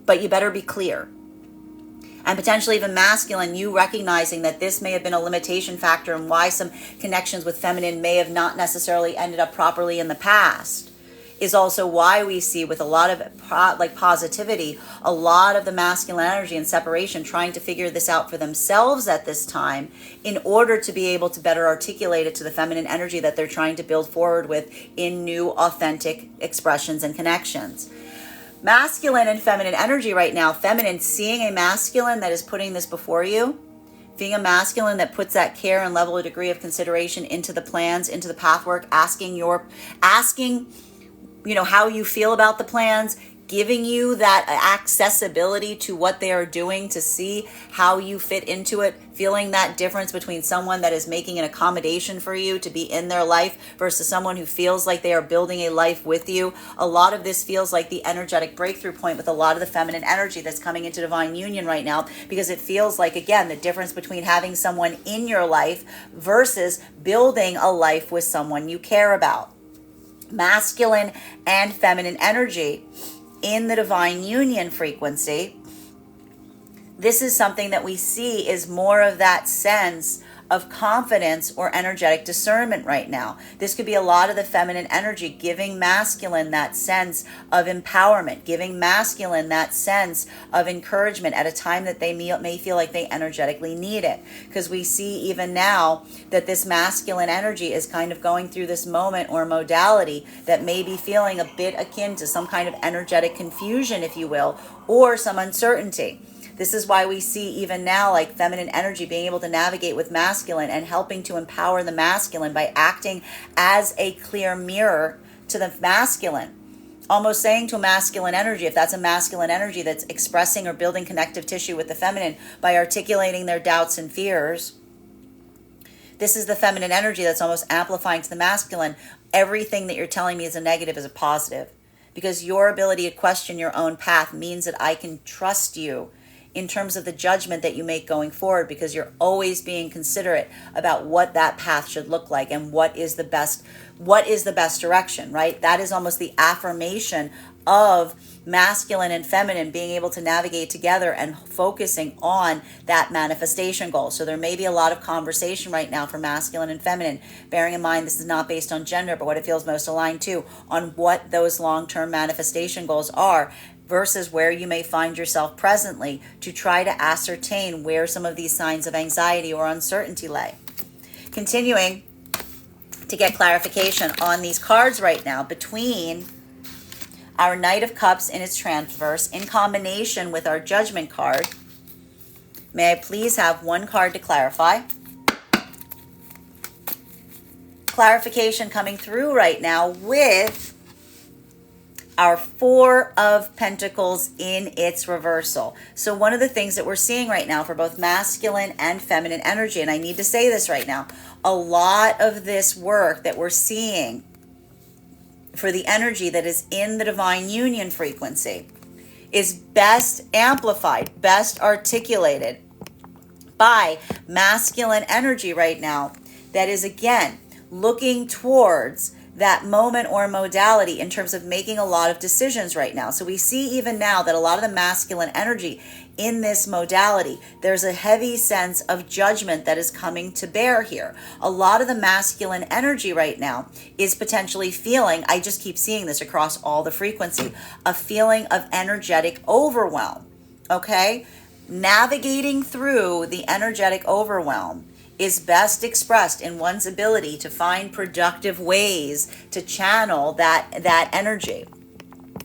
but you better be clear. And potentially even masculine, you recognizing that this may have been a limitation factor and why some connections with feminine may have not necessarily ended up properly in the past, is also why we see with a lot of positivity, a lot of the masculine energy and separation trying to figure this out for themselves at this time in order to be able to better articulate it to the feminine energy that they're trying to build forward with in new authentic expressions and connections. Masculine and feminine energy right now, feminine seeing a masculine that is putting this before you, being a masculine that puts that care and level of degree of consideration into the plans, into the pathwork, asking how you feel about the plans, giving you that accessibility to what they are doing to see how you fit into it, feeling that difference between someone that is making an accommodation for you to be in their life versus someone who feels like they are building a life with you. A lot of this feels like the energetic breakthrough point with a lot of the feminine energy that's coming into divine union right now, because it feels like, again, the difference between having someone in your life versus building a life with someone you care about. Masculine and feminine energy in the divine union frequency, this is something that we see is more of that sense of confidence or energetic discernment right now. This could be a lot of the feminine energy giving masculine that sense of empowerment, giving masculine that sense of encouragement at a time that they may feel like they energetically need it. Because we see even now that this masculine energy is kind of going through this moment or modality that may be feeling a bit akin to some kind of energetic confusion, if you will, or some uncertainty. This is why we see even now like feminine energy being able to navigate with masculine and helping to empower the masculine by acting as a clear mirror to the masculine. Almost saying to a masculine energy, if that's a masculine energy that's expressing or building connective tissue with the feminine by articulating their doubts and fears, this is the feminine energy that's almost amplifying to the masculine. Everything that you're telling me is a negative is a positive, because your ability to question your own path means that I can trust you in terms of the judgment that you make going forward, because you're always being considerate about what that path should look like and what is the best direction, right? That is almost the affirmation of masculine and feminine being able to navigate together and focusing on that manifestation goal. So there may be a lot of conversation right now for masculine and feminine, bearing in mind this is not based on gender, but what it feels most aligned to, on what those long-term manifestation goals are, versus where you may find yourself presently, to try to ascertain where some of these signs of anxiety or uncertainty lay. Continuing to get clarification on these cards right now, between our Knight of Cups in its transverse in combination with our Judgment card, may I please have one card to clarify? Clarification coming through right now with our Four of Pentacles in its reversal. So one of the things that we're seeing right now for both masculine and feminine energy, and I need to say this right now, a lot of this work that we're seeing for the energy that is in the divine union frequency is best amplified, best articulated by masculine energy right now that is, again, looking towards that moment or modality in terms of making a lot of decisions right now. So we see even now that a lot of the masculine energy in this modality, there's a heavy sense of judgment that is coming to bear here. A lot of the masculine energy right now is potentially feeling, I just keep seeing this across all the frequency, a feeling of energetic overwhelm, okay? Navigating through the energetic overwhelm is best expressed in one's ability to find productive ways to channel that energy.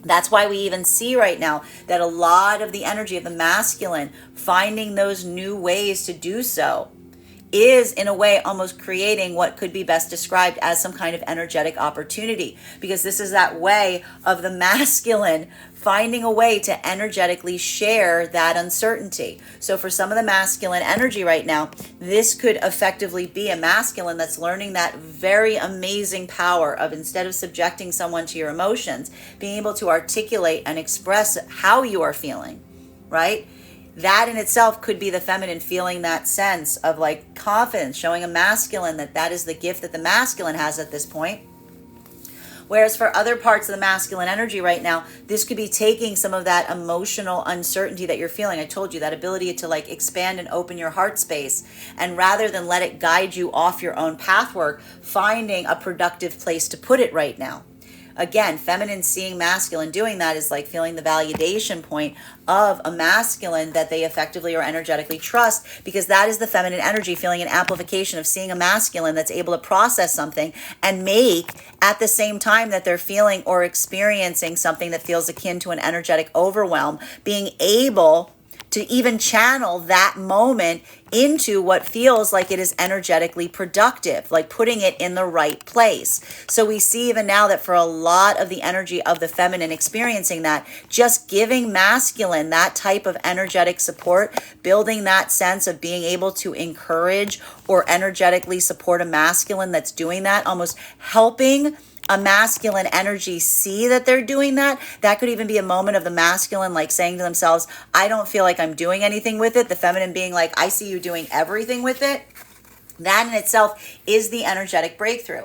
That's why we even see right now that a lot of the energy of the masculine finding those new ways to do so is in a way almost creating what could be best described as some kind of energetic opportunity, because this is that way of the masculine finding a way to energetically share that uncertainty. So for some of the masculine energy right now, this could effectively be a masculine that's learning that very amazing power of, instead of subjecting someone to your emotions, being able to articulate and express how you are feeling, right? That in itself could be the feminine feeling that sense of like confidence, showing a masculine that that is the gift that the masculine has at this point. Whereas for other parts of the masculine energy right now, this could be taking some of that emotional uncertainty that you're feeling. I told you, that ability to like expand and open your heart space. And rather than let it guide you off your own pathwork, finding a productive place to put it right now. Again, feminine seeing masculine doing that is like feeling the validation point of a masculine that they effectively or energetically trust, because that is the feminine energy feeling an amplification of seeing a masculine that's able to process something and make at the same time that they're feeling or experiencing something that feels akin to an energetic overwhelm, being able to even channel that moment into what feels like it is energetically productive, like putting it in the right place. So we see even now that for a lot of the energy of the feminine experiencing that, just giving masculine that type of energetic support, building that sense of being able to encourage or energetically support a masculine that's doing that, almost helping a masculine energy see that they're doing that. That could even be a moment of the masculine like saying to themselves, I don't feel like I'm doing anything with it. The feminine being like, I see you doing everything with it. That in itself is the energetic breakthrough.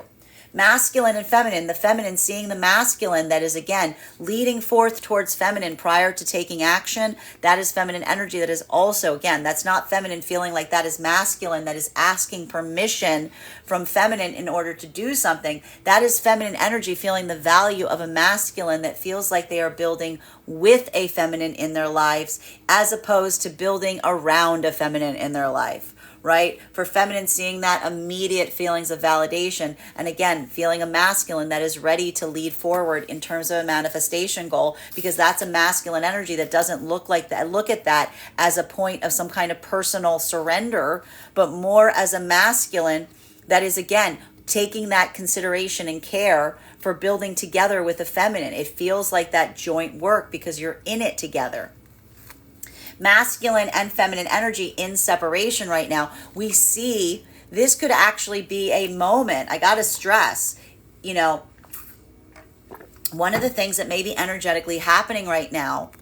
Masculine and feminine, the feminine seeing the masculine that is again leading forth towards feminine prior to taking action. That is feminine energy. That is also, again, that's not feminine feeling like that is masculine, that is asking permission from feminine in order to do something. That is feminine energy feeling the value of a masculine that feels like they are building with a feminine in their lives, as opposed to building around a feminine in their life. Right? For feminine, seeing that immediate feelings of validation, and again, feeling a masculine that is ready to lead forward in terms of a manifestation goal, because that's a masculine energy that doesn't look like that. Look at that as a point of some kind of personal surrender, but more as a masculine that is, again, taking that consideration and care for building together with the feminine. It feels like that joint work because you're in it together. Masculine and feminine energy in separation right now, we see this could actually be a moment. I got to stress, one of the things that may be energetically happening right now,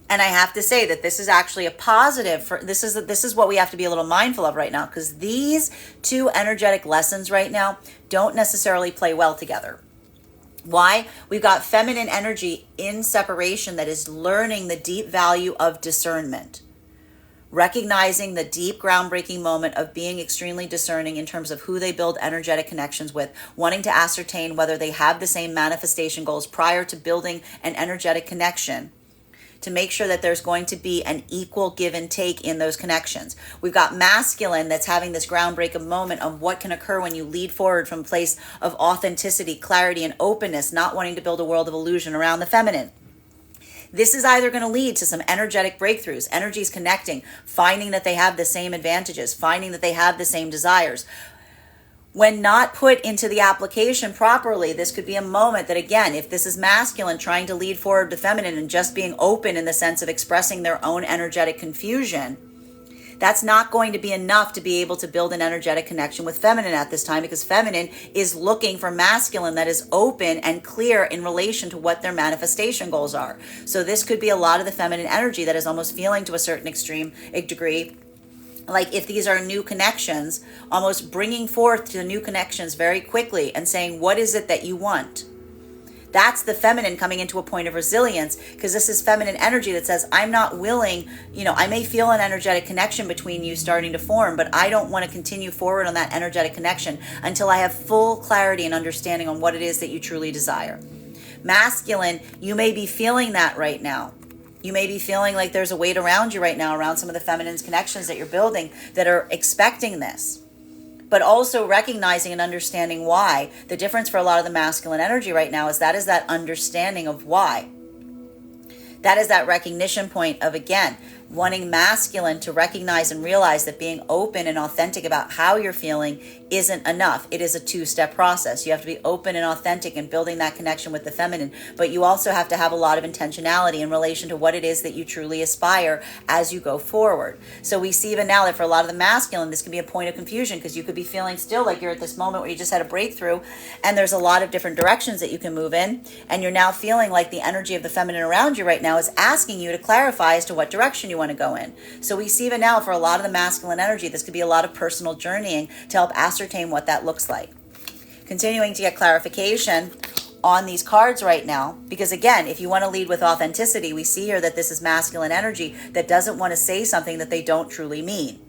and I have to say that this is actually a positive this is what we have to be a little mindful of right now, because these two energetic lessons right now don't necessarily play well together. Why? We've got feminine energy in separation that is learning the deep value of discernment, recognizing the deep groundbreaking moment of being extremely discerning in terms of who they build energetic connections with, wanting to ascertain whether they have the same manifestation goals prior to building an energetic connection, to make sure that there's going to be an equal give and take in those connections. We've got masculine that's having this groundbreaking moment of what can occur when you lead forward from a place of authenticity, clarity, and openness, not wanting to build a world of illusion around the feminine. This is either going to lead to some energetic breakthroughs, energies connecting, finding that they have the same advantages, finding that they have the same desires. When not put into the application properly, this could be a moment that, again, if this is masculine trying to lead forward to feminine and just being open in the sense of expressing their own energetic confusion, that's not going to be enough to be able to build an energetic connection with feminine at this time, because feminine is looking for masculine that is open and clear in relation to what their manifestation goals are. So this could be a lot of the feminine energy that is almost feeling to a certain extreme degree like, if these are new connections, almost bringing forth to the new connections very quickly and saying, what is it that you want? That's the feminine coming into a point of resilience, because this is feminine energy that says, I'm not willing, I may feel an energetic connection between you starting to form, but I don't want to continue forward on that energetic connection until I have full clarity and understanding on what it is that you truly desire. Masculine, you may be feeling that right now. You may be feeling like there's a weight around you right now, around some of the feminine's connections that you're building that are expecting this, but also recognizing and understanding why. The difference for a lot of the masculine energy right now is that understanding of why. That is that recognition point of, again, wanting masculine to recognize and realize that being open and authentic about how you're feeling isn't enough. It is a two-step process. You have to be open and authentic and building that connection with the feminine, but you also have to have a lot of intentionality in relation to what it is that you truly aspire as you go forward. So we see even now that for a lot of the masculine, this can be a point of confusion because you could be feeling still like you're at this moment where you just had a breakthrough and there's a lot of different directions that you can move in, and you're now feeling like the energy of the feminine around you right now is asking you to clarify as to what direction you want to go in. So we see even now for a lot of the masculine energy, this could be a lot of personal journeying to help ascertain what that looks like. Continuing to get clarification on these cards right now, because again, if you want to lead with authenticity, we see here that this is masculine energy that doesn't want to say something that they don't truly mean.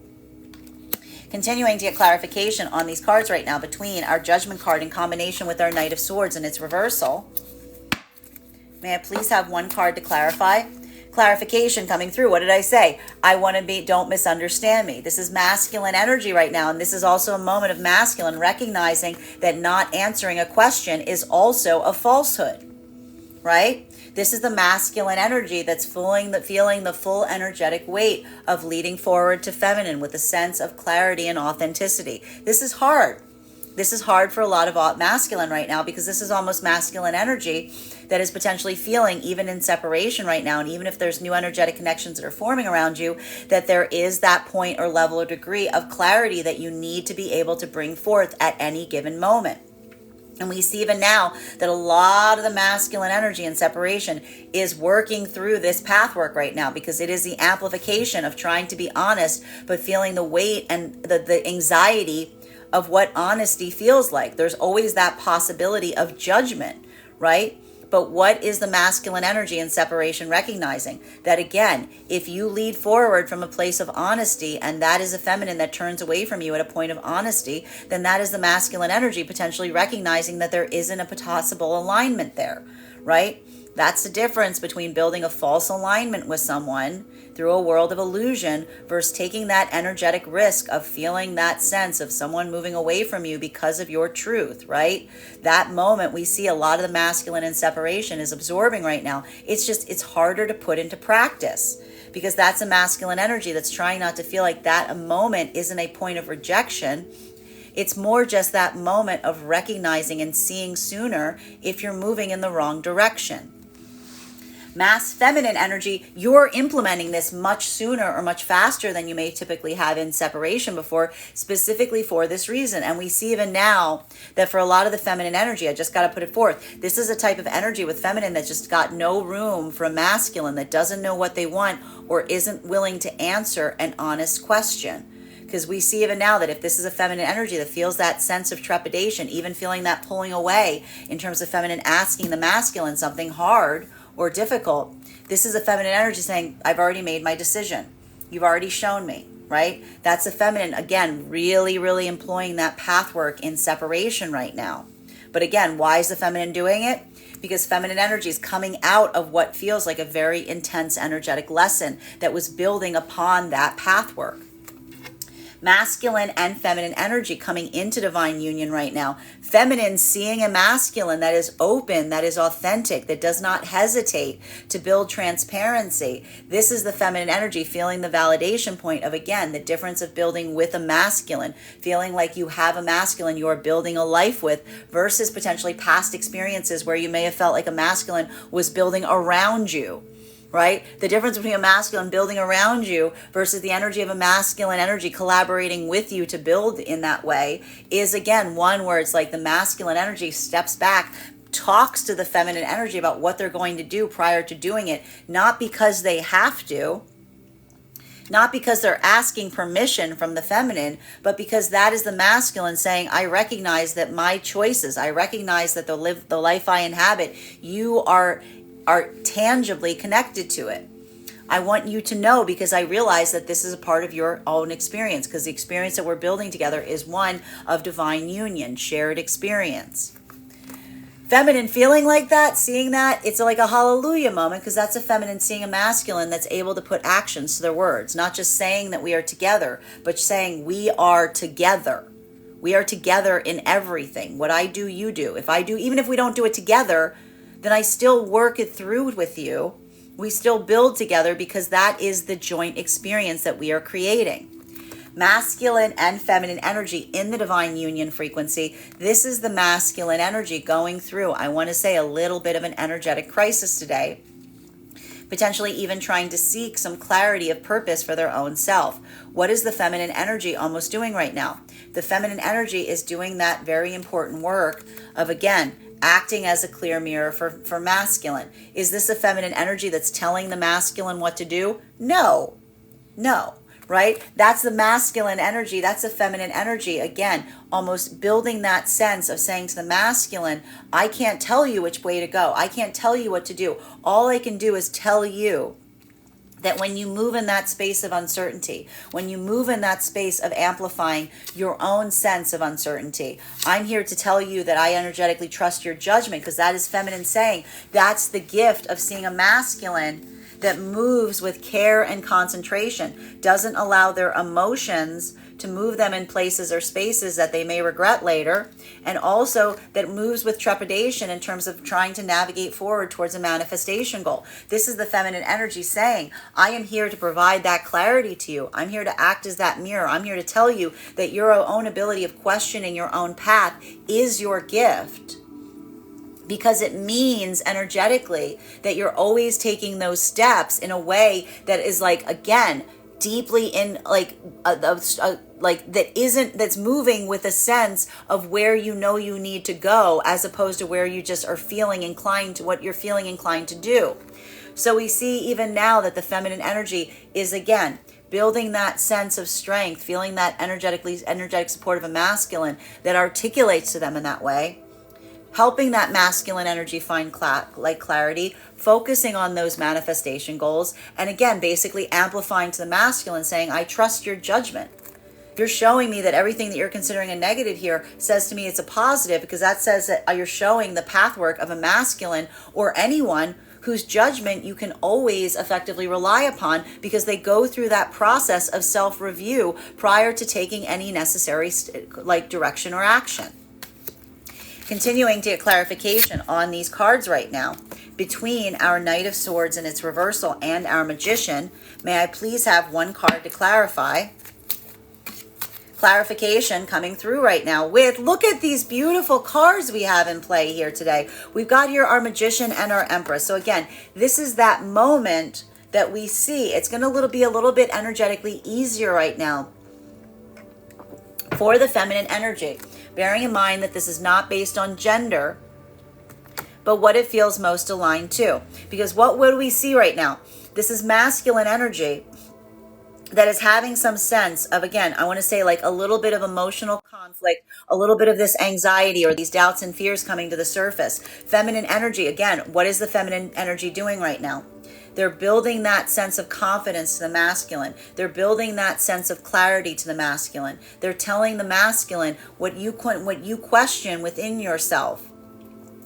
Continuing to get clarification on these cards right now between our Judgment card in combination with our Knight of Swords and its reversal. May I please have one card to clarify? Clarification coming through. What did I say? I want to be, don't misunderstand me. This is masculine energy right now, and this is also a moment of masculine recognizing that not answering a question is also a falsehood, right? This is the masculine energy that's feeling the full energetic weight of leading forward to feminine with a sense of clarity and authenticity. This is hard. This is hard for a lot of masculine right now because this is almost masculine energy that is potentially feeling, even in separation right now, and even if there's new energetic connections that are forming around you, that there is that point or level or degree of clarity that you need to be able to bring forth at any given moment. And we see even now that a lot of the masculine energy in separation is working through this pathwork right now because it is the amplification of trying to be honest, but feeling the weight and the anxiety of what honesty feels like. There's always that possibility of judgment, right? But what is the masculine energy in separation recognizing? That again, if you lead forward from a place of honesty and that is a feminine that turns away from you at a point of honesty, then that is the masculine energy potentially recognizing that there isn't a possible alignment there, right? That's the difference between building a false alignment with someone through a world of illusion versus taking that energetic risk of feeling that sense of someone moving away from you because of your truth, right? That moment we see a lot of the masculine in separation is absorbing right now. It's harder to put into practice because that's a masculine energy that's trying not to feel like that a moment isn't a point of rejection. It's more just that moment of recognizing and seeing sooner if you're moving in the wrong direction. Mass feminine energy, you're implementing this much sooner or much faster than you may typically have in separation before, specifically for this reason. And we see even now that for a lot of the feminine energy, I just got to put it forth, this is a type of energy with feminine that just got no room for a masculine that doesn't know what they want or isn't willing to answer an honest question. Because we see even now that if this is a feminine energy that feels that sense of trepidation, even feeling that pulling away in terms of feminine asking the masculine something hard or difficult, this is a feminine energy saying, I've already made my decision. You've already shown me, right? That's a feminine, again, really, really employing that pathwork in separation right now. But again, why is the feminine doing it? Because feminine energy is coming out of what feels like a very intense energetic lesson that was building upon that pathwork. Masculine and feminine energy coming into divine union right now. Feminine seeing a masculine that is open, that is authentic, that does not hesitate to build transparency. This is the feminine energy feeling the validation point of, again, the difference of building with a masculine, feeling like you have a masculine you are building a life with versus potentially past experiences where you may have felt like a masculine was building around you. Right? The difference between a masculine building around you versus the energy of a masculine energy collaborating with you to build in that way is, again, one where it's like the masculine energy steps back, talks to the feminine energy about what they're going to do prior to doing it, not because they have to, not because they're asking permission from the feminine, but because that is the masculine saying, I recognize that my choices, I recognize that the life I inhabit, you are tangibly connected to it. I want you to know because I realize that this is a part of your own experience because the experience that we're building together is one of divine union, shared experience. Feminine feeling like that, seeing that, it's like a hallelujah moment because that's a feminine seeing a masculine that's able to put actions to their words, not just saying that we are together, but saying we are together. We are together in everything. What I do, you do. If I do, even if we don't do it together, then I still work it through with you We still build together because that is the joint experience that we are creating. Masculine and feminine energy in the divine union frequency. This is the masculine energy going through, I want to say, a little bit of an energetic crisis today. Potentially even trying to seek some clarity of purpose for their own self. What is the feminine energy almost doing right now? The feminine energy is doing that very important work of, again, acting as a clear mirror for masculine. Is this a feminine energy that's telling the masculine what to do? No, right? That's the masculine energy. That's a feminine energy. Again, almost building that sense of saying to the masculine, I can't tell you which way to go. I can't tell you what to do. All I can do is tell you that when you move in that space of uncertainty, when you move in that space of amplifying your own sense of uncertainty, I'm here to tell you that I energetically trust your judgment, because that is feminine saying that's the gift of seeing a masculine that moves with care and concentration, doesn't allow their emotions to move them in places or spaces that they may regret later, and also that moves with trepidation in terms of trying to navigate forward towards a manifestation goal. This is the feminine energy saying, I am here to provide that clarity to you. I'm here to act as that mirror. I'm here to tell you that your own ability of questioning your own path is your gift, because it means energetically that you're always taking those steps in a way that is, like, again, deeply in that's moving with a sense of where you know you need to go, as opposed to where you just are feeling inclined to what you're feeling inclined to do. So we see even now that the feminine energy is, again, building that sense of strength, feeling that energetic support of a masculine that articulates to them in that way, helping that masculine energy find clarity, focusing on those manifestation goals, and again, basically amplifying to the masculine, saying, I trust your judgment. You're showing me that everything that you're considering a negative here says to me it's a positive, because that says that you're showing the pathwork of a masculine or anyone whose judgment you can always effectively rely upon, because they go through that process of self-review prior to taking any necessary direction or action. Continuing to get clarification on these cards right now, between our Knight of Swords in its reversal and our Magician, may I please have one card to clarify? Clarification coming through right now with, look at these beautiful cards we have in play here today. We've got here our Magician and our Empress. So again, this is that moment that we see. It's going to be a little bit energetically easier right now for the feminine energy. Bearing in mind that this is not based on gender, but what it feels most aligned to. Because what do we see right now? This is masculine energy that is having some sense of, again, I want to say, like, a little bit of emotional conflict, a little bit of this anxiety or these doubts and fears coming to the surface. Feminine energy, again, what is the feminine energy doing right now? They're building that sense of confidence to the masculine. They're building that sense of clarity to the masculine. They're telling the masculine what you question within yourself.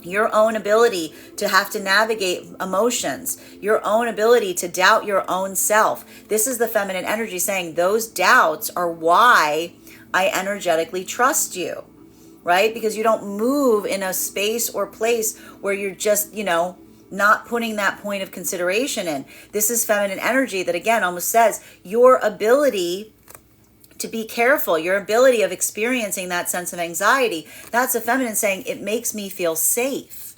Your own ability to have to navigate emotions, your own ability to doubt your own self. This is the feminine energy saying those doubts are why I energetically trust you, right? Because you don't move in a space or place where you're just, not putting that point of consideration in. This is feminine energy that, again, almost says your ability to be careful, your ability of experiencing that sense of anxiety. That's a feminine saying it makes me feel safe.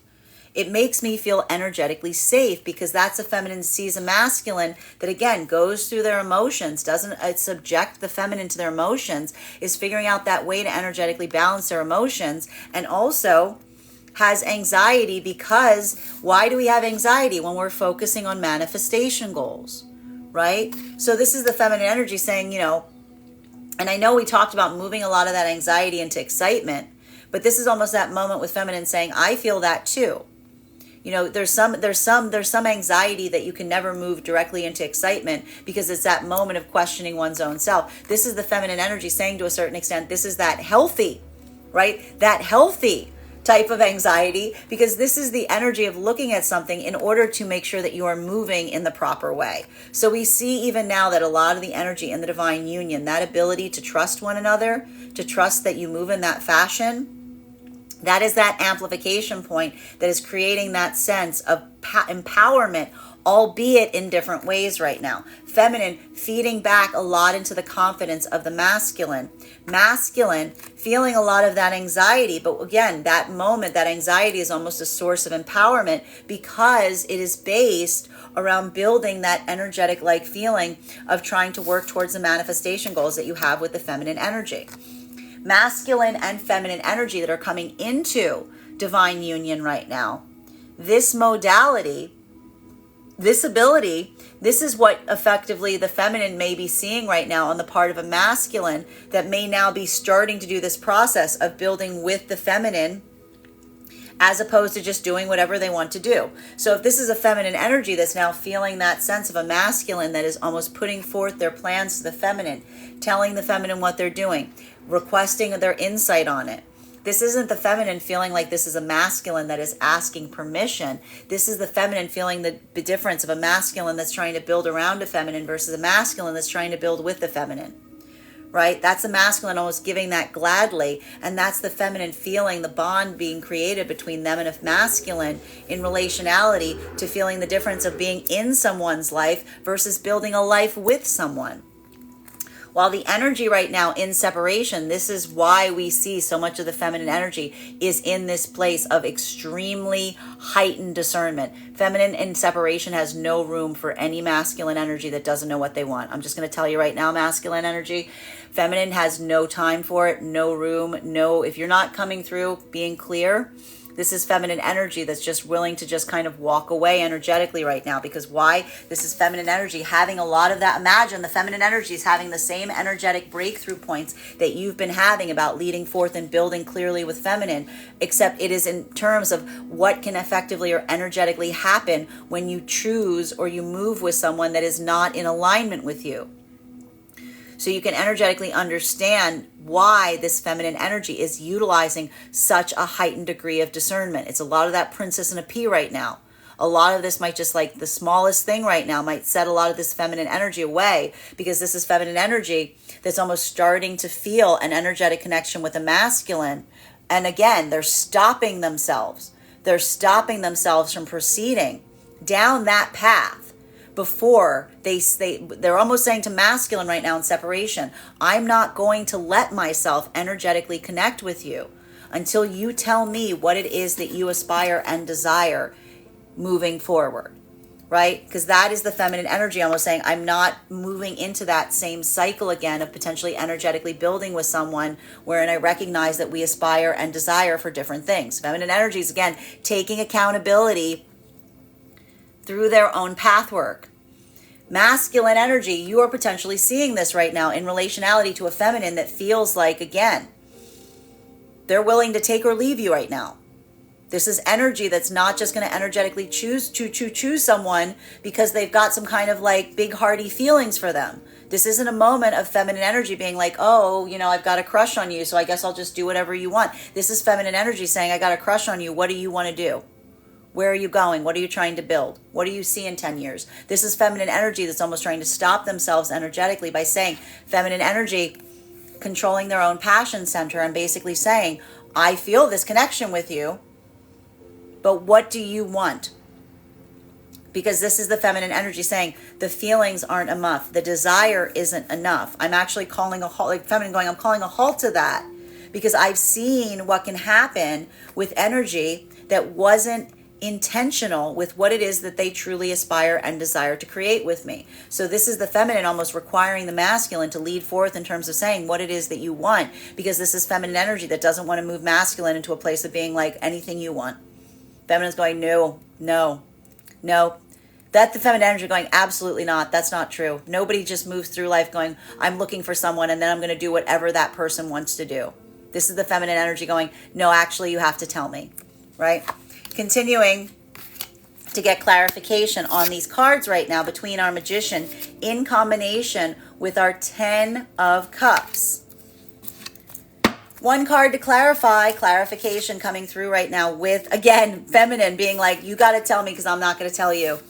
It makes me feel energetically safe, because that's a feminine sees a masculine that, again, goes through their emotions, doesn't subject the feminine to their emotions, is figuring out that way to energetically balance their emotions, and also has anxiety. Because why do we have anxiety? When we're focusing on manifestation goals, right? So this is the feminine energy saying, and I know we talked about moving a lot of that anxiety into excitement, but this is almost that moment with feminine saying, I feel that too. There's some anxiety that you can never move directly into excitement, because it's that moment of questioning one's own self. This is the feminine energy saying, to a certain extent, this is that healthy, right? That healthy type of anxiety, because this is the energy of looking at something in order to make sure that you are moving in the proper way. So we see even now that a lot of the energy in the divine union, that ability to trust one another, to trust that you move in that fashion, That is that amplification point that is creating that sense of empowerment, albeit in different ways right now. Feminine feeding back a lot into the confidence of the masculine. Masculine feeling a lot of that anxiety, but again, that moment, that anxiety is almost a source of empowerment because it is based around building that energetic like feeling of trying to work towards the manifestation goals that you have with the feminine energy. Masculine and feminine energy that are coming into divine union right now. This modality, this ability, this is what effectively the feminine may be seeing right now on the part of a masculine that may now be starting to do this process of building with the feminine as opposed to just doing whatever they want to do. So if this is a feminine energy that's now feeling that sense of a masculine that is almost putting forth their plans to the feminine, telling the feminine what they're doing, requesting their insight on it. This isn't the feminine feeling like this is a masculine that is asking permission. This is the feminine feeling the difference of a masculine that's trying to build around a feminine versus a masculine that's trying to build with the feminine. Right? That's the masculine almost giving that gladly, and that's the feminine feeling the bond being created between them and a masculine in relationality to feeling the difference of being in someone's life versus building a life with someone. While the energy right now in separation, this is why we see so much of the feminine energy is in this place of extremely heightened discernment. Feminine in separation has no room for any masculine energy that doesn't know what they want. I'm just going to tell you right now, masculine energy, feminine has no time for it, no room, no, if you're not coming through being clear, this is feminine energy that's just willing to just kind of walk away energetically right now. Because why? This is feminine energy having a lot of that. Imagine the feminine energy is having the same energetic breakthrough points that you've been having about leading forth and building clearly with feminine, except it is in terms of what can effectively or energetically happen when you choose or you move with someone that is not in alignment with you. So you can energetically understand why this feminine energy is utilizing such a heightened degree of discernment. It's a lot of that princess and a pea right now. A lot of this might just like the smallest thing right now might set a lot of this feminine energy away because this is feminine energy that's almost starting to feel an energetic connection with a masculine. And again, they're stopping themselves. They're stopping themselves from proceeding down that path. Before they're almost saying to masculine right now in separation, I'm not going to let myself energetically connect with you until you tell me what it is that you aspire and desire moving forward, right? Because that is the feminine energy almost saying, I'm not moving into that same cycle again of potentially energetically building with someone wherein I recognize that we aspire and desire for different things. Feminine energy is, again, taking accountability through their own path work. Masculine energy, you are potentially seeing this right now in relationality to a feminine that feels like, again, they're willing to take or leave you right now. This is energy that's not just going to energetically choose someone because they've got some kind of like big hearty feelings for them. This isn't a moment of feminine energy being like, oh, you know, I've got a crush on you, so I guess I'll just do whatever you want. This is feminine energy saying, I got a crush on you. What do you want to do? Where are you going? What are you trying to build? What do you see in 10 years? This is feminine energy that's almost trying to stop themselves energetically by saying, feminine energy controlling their own passion center and basically saying, I feel this connection with you, but what do you want? Because this is the feminine energy saying the feelings aren't enough. The desire isn't enough. I'm actually calling a halt, like feminine going, I'm calling a halt to that because I've seen what can happen with energy that wasn't intentional with what it is that they truly aspire and desire to create with me. So this is the feminine almost requiring the masculine to lead forth in terms of saying what it is that you want, because this is feminine energy that doesn't want to move masculine into a place of being like anything you want. Feminine's going, no. That the feminine energy going, absolutely not. That's not true. Nobody just moves through life going, I'm looking for someone and then I'm going to do whatever that person wants to do. This is the feminine energy going, no, actually you have to tell me, right? Continuing to get clarification on these cards right now between our magician in combination with our 10 of Cups. One card to clarify, clarification coming through right now with, again, feminine being like, you got to tell me because I'm not going to tell you.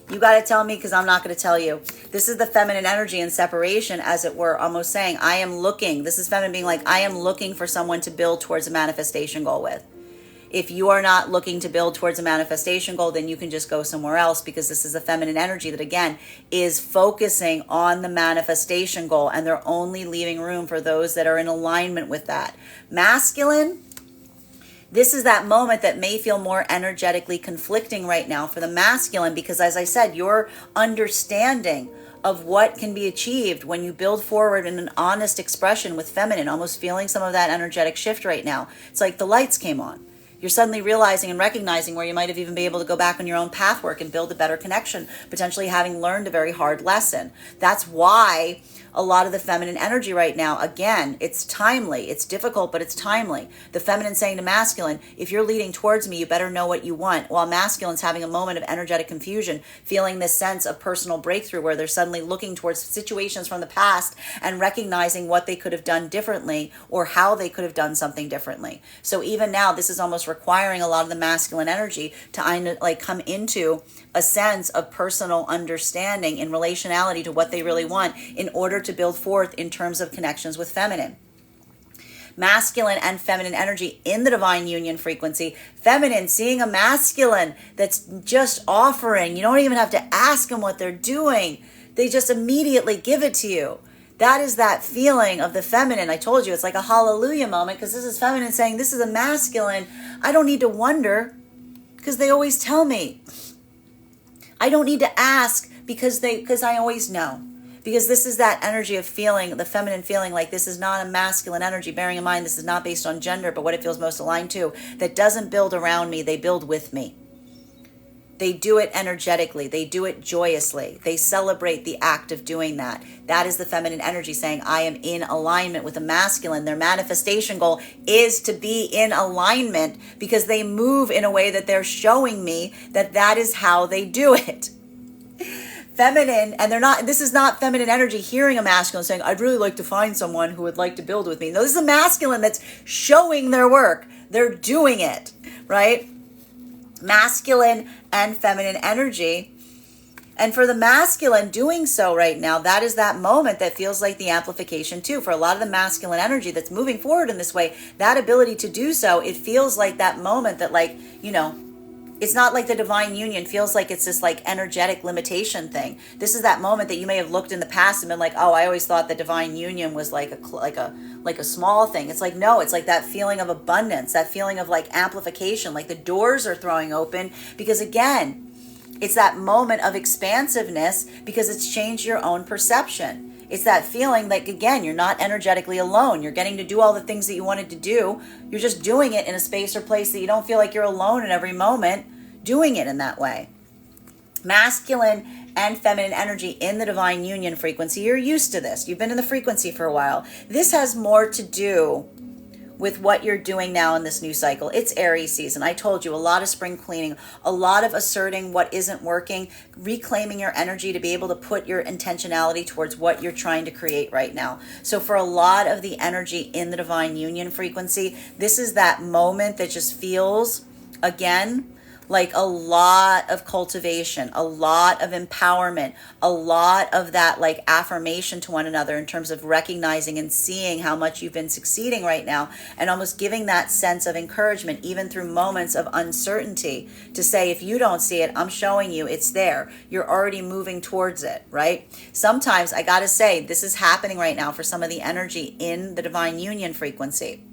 You got to tell me because I'm not going to tell you. This is the feminine energy in separation, as it were, almost saying, I am looking. This is feminine being like, I am looking for someone to build towards a manifestation goal with. If you are not looking to build towards a manifestation goal, then you can just go somewhere else, because this is a feminine energy that, again, is focusing on the manifestation goal, and they're only leaving room for those that are in alignment with that. Masculine, this is that moment that may feel more energetically conflicting right now for the masculine, because, as I said, your understanding of what can be achieved when you build forward in an honest expression with feminine, almost feeling some of that energetic shift right now. It's like the lights came on. You're suddenly realizing and recognizing where you might have even been able to go back on your own path work and build a better connection, potentially having learned a very hard lesson. That's why a lot of the feminine energy right now, again, it's timely. It's difficult, but it's timely. The feminine saying to masculine, if you're leading towards me, you better know what you want. While masculine's having a moment of energetic confusion, feeling this sense of personal breakthrough where they're suddenly looking towards situations from the past and recognizing what they could have done differently or how they could have done something differently. So even now, this is almost requiring a lot of the masculine energy to like come into a sense of personal understanding in relationality to what they really want in order to build forth in terms of connections with feminine. Masculine and feminine energy in the divine union frequency. Feminine, seeing a masculine that's just offering. You don't even have to ask them what they're doing. They just immediately give it to you. That is that feeling of the feminine. I told you, it's like a hallelujah moment, because this is feminine saying, this is a masculine. I don't need to wonder, because they always tell me. I don't need to ask because I always know. Because this is that energy of feeling, the feminine feeling like this is not a masculine energy, bearing in mind this is not based on gender, but what it feels most aligned to, that doesn't build around me, they build with me. They do it energetically. They do it joyously. They celebrate the act of doing that. That is the feminine energy saying, I am in alignment with the masculine. Their manifestation goal is to be in alignment because they move in a way that they're showing me that that is how they do it. Feminine, and this is not feminine energy hearing a masculine saying, I'd really like to find someone who would like to build with me. No, this is a masculine that's showing their work. They're doing it, right? Masculine and feminine energy. And for the masculine doing so right now, that is that moment that feels like the amplification too. For a lot of the masculine energy that's moving forward in this way, that ability to do so, it feels like that moment that, like, you know, it's not like the divine union feels like it's this like energetic limitation thing. This is that moment that you may have looked in the past and been like, oh, I always thought the divine union was like a small thing. It's like, no, it's like that feeling of abundance, that feeling of like amplification, like the doors are throwing open, because again, it's that moment of expansiveness because it's changed your own perception. It's that feeling like, again, you're not energetically alone. You're getting to do all the things that you wanted to do. You're just doing it in a space or place that you don't feel like you're alone in every moment doing it in that way. Masculine and feminine energy in the divine union frequency. You're used to this. You've been in the frequency for a while. This has more to do with what you're doing now in this new cycle. It's Aries season. I told you, a lot of spring cleaning, a lot of asserting what isn't working, reclaiming your energy to be able to put your intentionality towards what you're trying to create right now. So for a lot of the energy in the divine union frequency, this is that moment that just feels, again, like a lot of cultivation, a lot of empowerment, a lot of that like affirmation to one another in terms of recognizing and seeing how much you've been succeeding right now, and almost giving that sense of encouragement even through moments of uncertainty to say, if you don't see it, I'm showing you it's there. You're already moving towards it, right? Sometimes I gotta say, this is happening right now for some of the energy in the divine union frequency.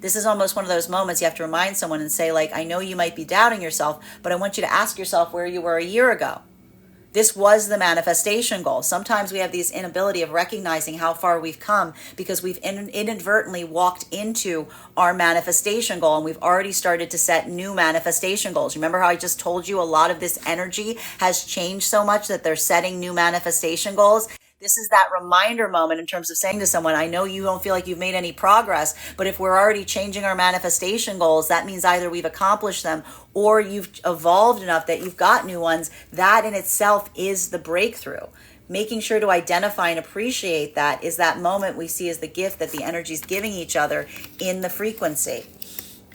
This is almost one of those moments you have to remind someone and say, like, I know you might be doubting yourself, but I want you to ask yourself where you were a year ago. This was the manifestation goal. Sometimes we have this inability of recognizing how far we've come because we've inadvertently walked into our manifestation goal, and we've already started to set new manifestation goals. Remember how I just told you a lot of this energy has changed so much that they're setting new manifestation goals? This is that reminder moment in terms of saying to someone, I know you don't feel like you've made any progress, but if we're already changing our manifestation goals, that means either we've accomplished them or you've evolved enough that you've got new ones. That in itself is the breakthrough. Making sure to identify and appreciate that is that moment we see as the gift that the energy is giving each other in the frequency.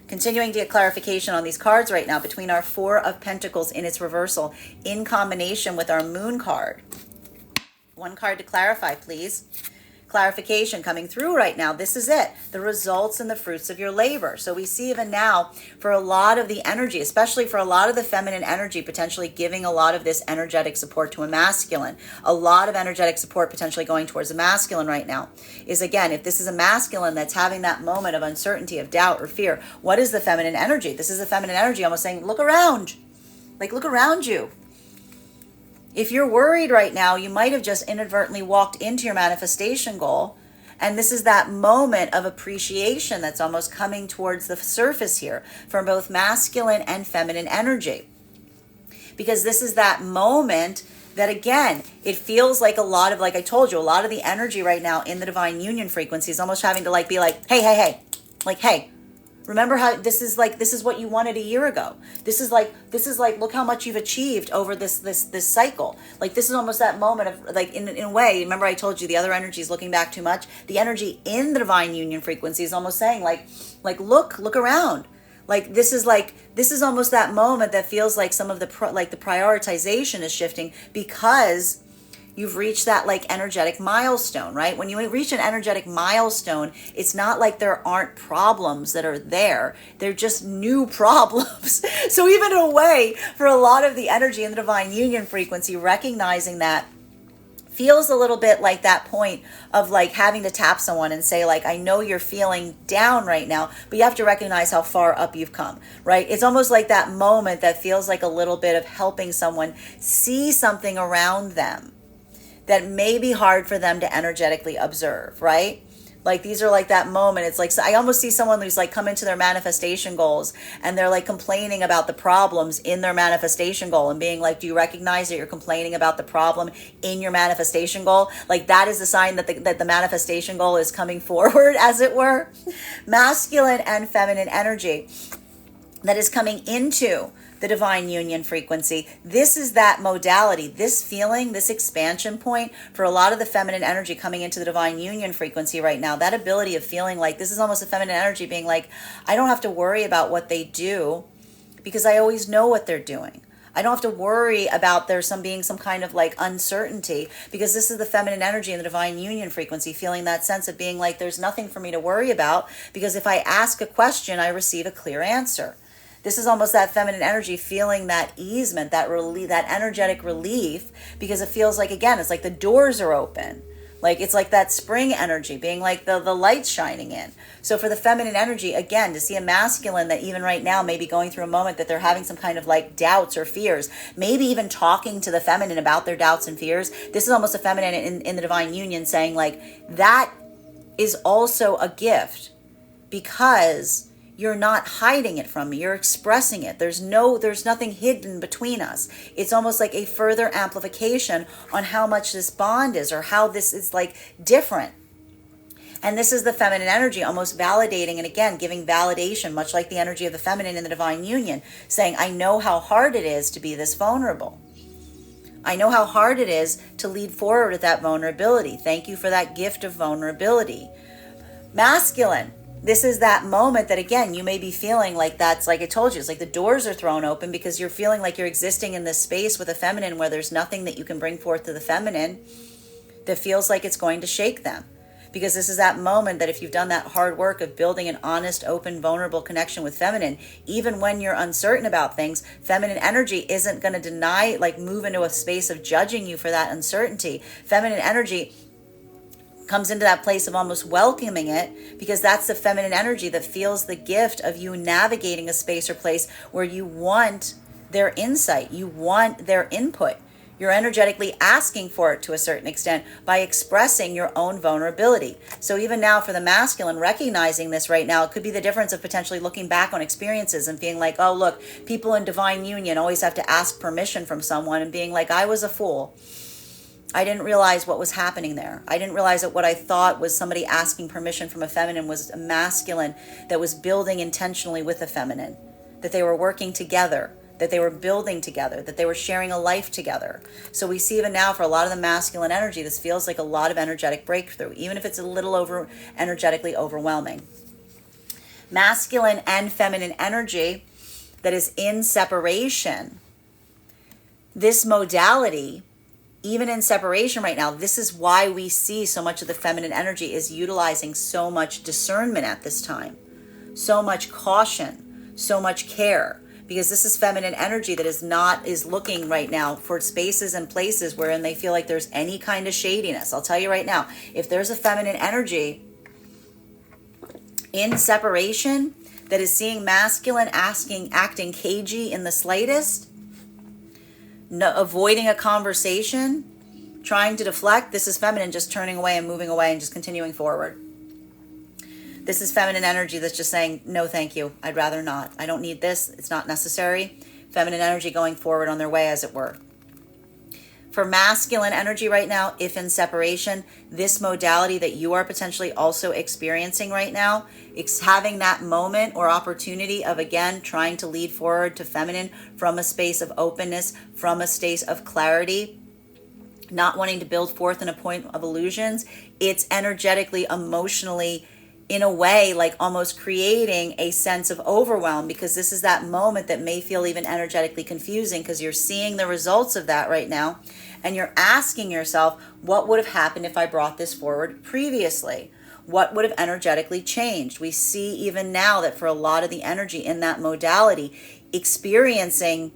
Continuing to get clarification on these cards right now between our Four of Pentacles in its reversal in combination with our Moon card. One card to clarify, please. clarification coming through right now. This is it, the results and the fruits of your labor. So we see even now for a lot of the energy, especially for a lot of the feminine energy, potentially giving a lot of this energetic support to a masculine, a lot of energetic support potentially going towards a masculine right now, is again, if this is a masculine that's having that moment of uncertainty, of doubt or fear, what is the feminine energy? This is the feminine energy almost saying, look around, like look around you. If you're worried right now, you might have just inadvertently walked into your manifestation goal. And this is that moment of appreciation that's almost coming towards the surface here from both masculine and feminine energy. Because this is that moment that, again, it feels like a lot of, like I told you, a lot of the energy right now in the divine union frequency is almost having to like be like, hey, like, hey. Remember how this is what you wanted a year ago. This is like, look how much you've achieved over this cycle. Like this is almost that moment of like, in a way, remember I told you the other energy is looking back too much. The energy in the divine union frequency is almost saying like look around. Like this is almost that moment that feels like some of the the prioritization is shifting because you've reached that like energetic milestone, right? When you reach an energetic milestone, it's not like there aren't problems that are there. They're just new problems. So even in a way, for a lot of the energy in the divine union frequency, recognizing that feels a little bit like that point of like having to tap someone and say like, I know you're feeling down right now, but you have to recognize how far up you've come, right? It's almost like that moment that feels like a little bit of helping someone see something around them that may be hard for them to energetically observe, right? Like these are like that moment. It's like, so I almost see someone who's like come into their manifestation goals and they're like complaining about the problems in their manifestation goal and being like, do you recognize that you're complaining about the problem in your manifestation goal? Like that is a sign that the manifestation goal is coming forward, as it were. Masculine and feminine energy that is coming into the divine union frequency. This is that modality, this feeling, this expansion point for a lot of the feminine energy coming into the divine union frequency right now. That ability of feeling like this is almost a feminine energy being like, I don't have to worry about what they do because I always know what they're doing. I don't have to worry about there being some kind of like uncertainty because this is the feminine energy in the divine union frequency, feeling that sense of being like, there's nothing for me to worry about because if I ask a question, I receive a clear answer. This is almost that feminine energy feeling that easement, that relief, that energetic relief, because it feels like, again, it's like the doors are open. Like it's like that spring energy being like the lights shining in. So for the feminine energy, again, to see a masculine that even right now may be going through a moment that they're having some kind of like doubts or fears, maybe even talking to the feminine about their doubts and fears. This is almost a feminine in the divine union saying like, that is also a gift because you're not hiding it from me. You're expressing it. There's nothing hidden between us. It's almost like a further amplification on how much this bond is or how this is like different. And this is the feminine energy almost validating and again, giving validation, much like the energy of the feminine in the divine union, saying, I know how hard it is to be this vulnerable. I know how hard it is to lead forward with that vulnerability. Thank you for that gift of vulnerability. Masculine. This is that moment that, again, you may be feeling like that's like I told you, it's like the doors are thrown open because you're feeling like you're existing in this space with a feminine where there's nothing that you can bring forth to the feminine that feels like it's going to shake them. Because this is that moment that if you've done that hard work of building an honest, open, vulnerable connection with feminine, even when you're uncertain about things, feminine energy isn't going to deny, like move into a space of judging you for that uncertainty. Feminine energy comes into that place of almost welcoming it because that's the feminine energy that feels the gift of you navigating a space or place where you want their insight, you want their input. You're energetically asking for it to a certain extent by expressing your own vulnerability. So even now for the masculine, recognizing this right now, it could be the difference of potentially looking back on experiences and being like, oh, look, people in divine union always have to ask permission from someone and being like, I was a fool. I didn't realize what was happening there. I didn't realize that what I thought was somebody asking permission from a feminine was a masculine that was building intentionally with a feminine, that they were working together, that they were building together, that they were sharing a life together. So we see even now for a lot of the masculine energy, this feels like a lot of energetic breakthrough, even if it's a little energetically overwhelming. Masculine and feminine energy that is in separation, this modality even in separation right now, this is why we see so much of the feminine energy is utilizing so much discernment at this time, so much caution, so much care, because this is feminine energy that is looking right now for spaces and places wherein they feel like there's any kind of shadiness. I'll tell you right now, if there's a feminine energy in separation that is seeing masculine acting cagey in the slightest, avoiding a conversation, trying to deflect, this is feminine just turning away and moving away and just continuing forward. This is feminine energy that's just saying, no, thank you. I'd rather not. I don't need this. It's not necessary. Feminine energy going forward on their way, as it were. For masculine energy right now, if in separation, this modality that you are potentially also experiencing right now, it's having that moment or opportunity of, again, trying to lead forward to feminine from a space of openness, from a space of clarity, not wanting to build forth in a point of illusions. It's energetically, emotionally, in a way, like almost creating a sense of overwhelm, because this is that moment that may feel even energetically confusing, because you're seeing the results of that right now, and you're asking yourself, what would have happened if I brought this forward previously? What would have energetically changed? We see even now that for a lot of the energy in that modality, experiencing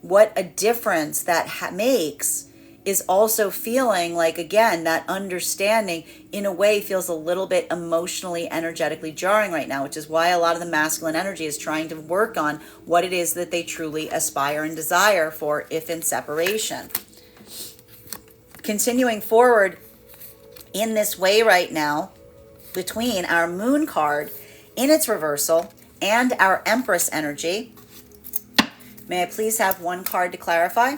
what a difference that makes is also feeling like, again, that understanding in a way feels a little bit emotionally, energetically jarring right now, which is why a lot of the masculine energy is trying to work on what it is that they truly aspire and desire for if in separation. Continuing forward in this way right now, between our moon card in its reversal and our Empress energy, may I please have one card to clarify?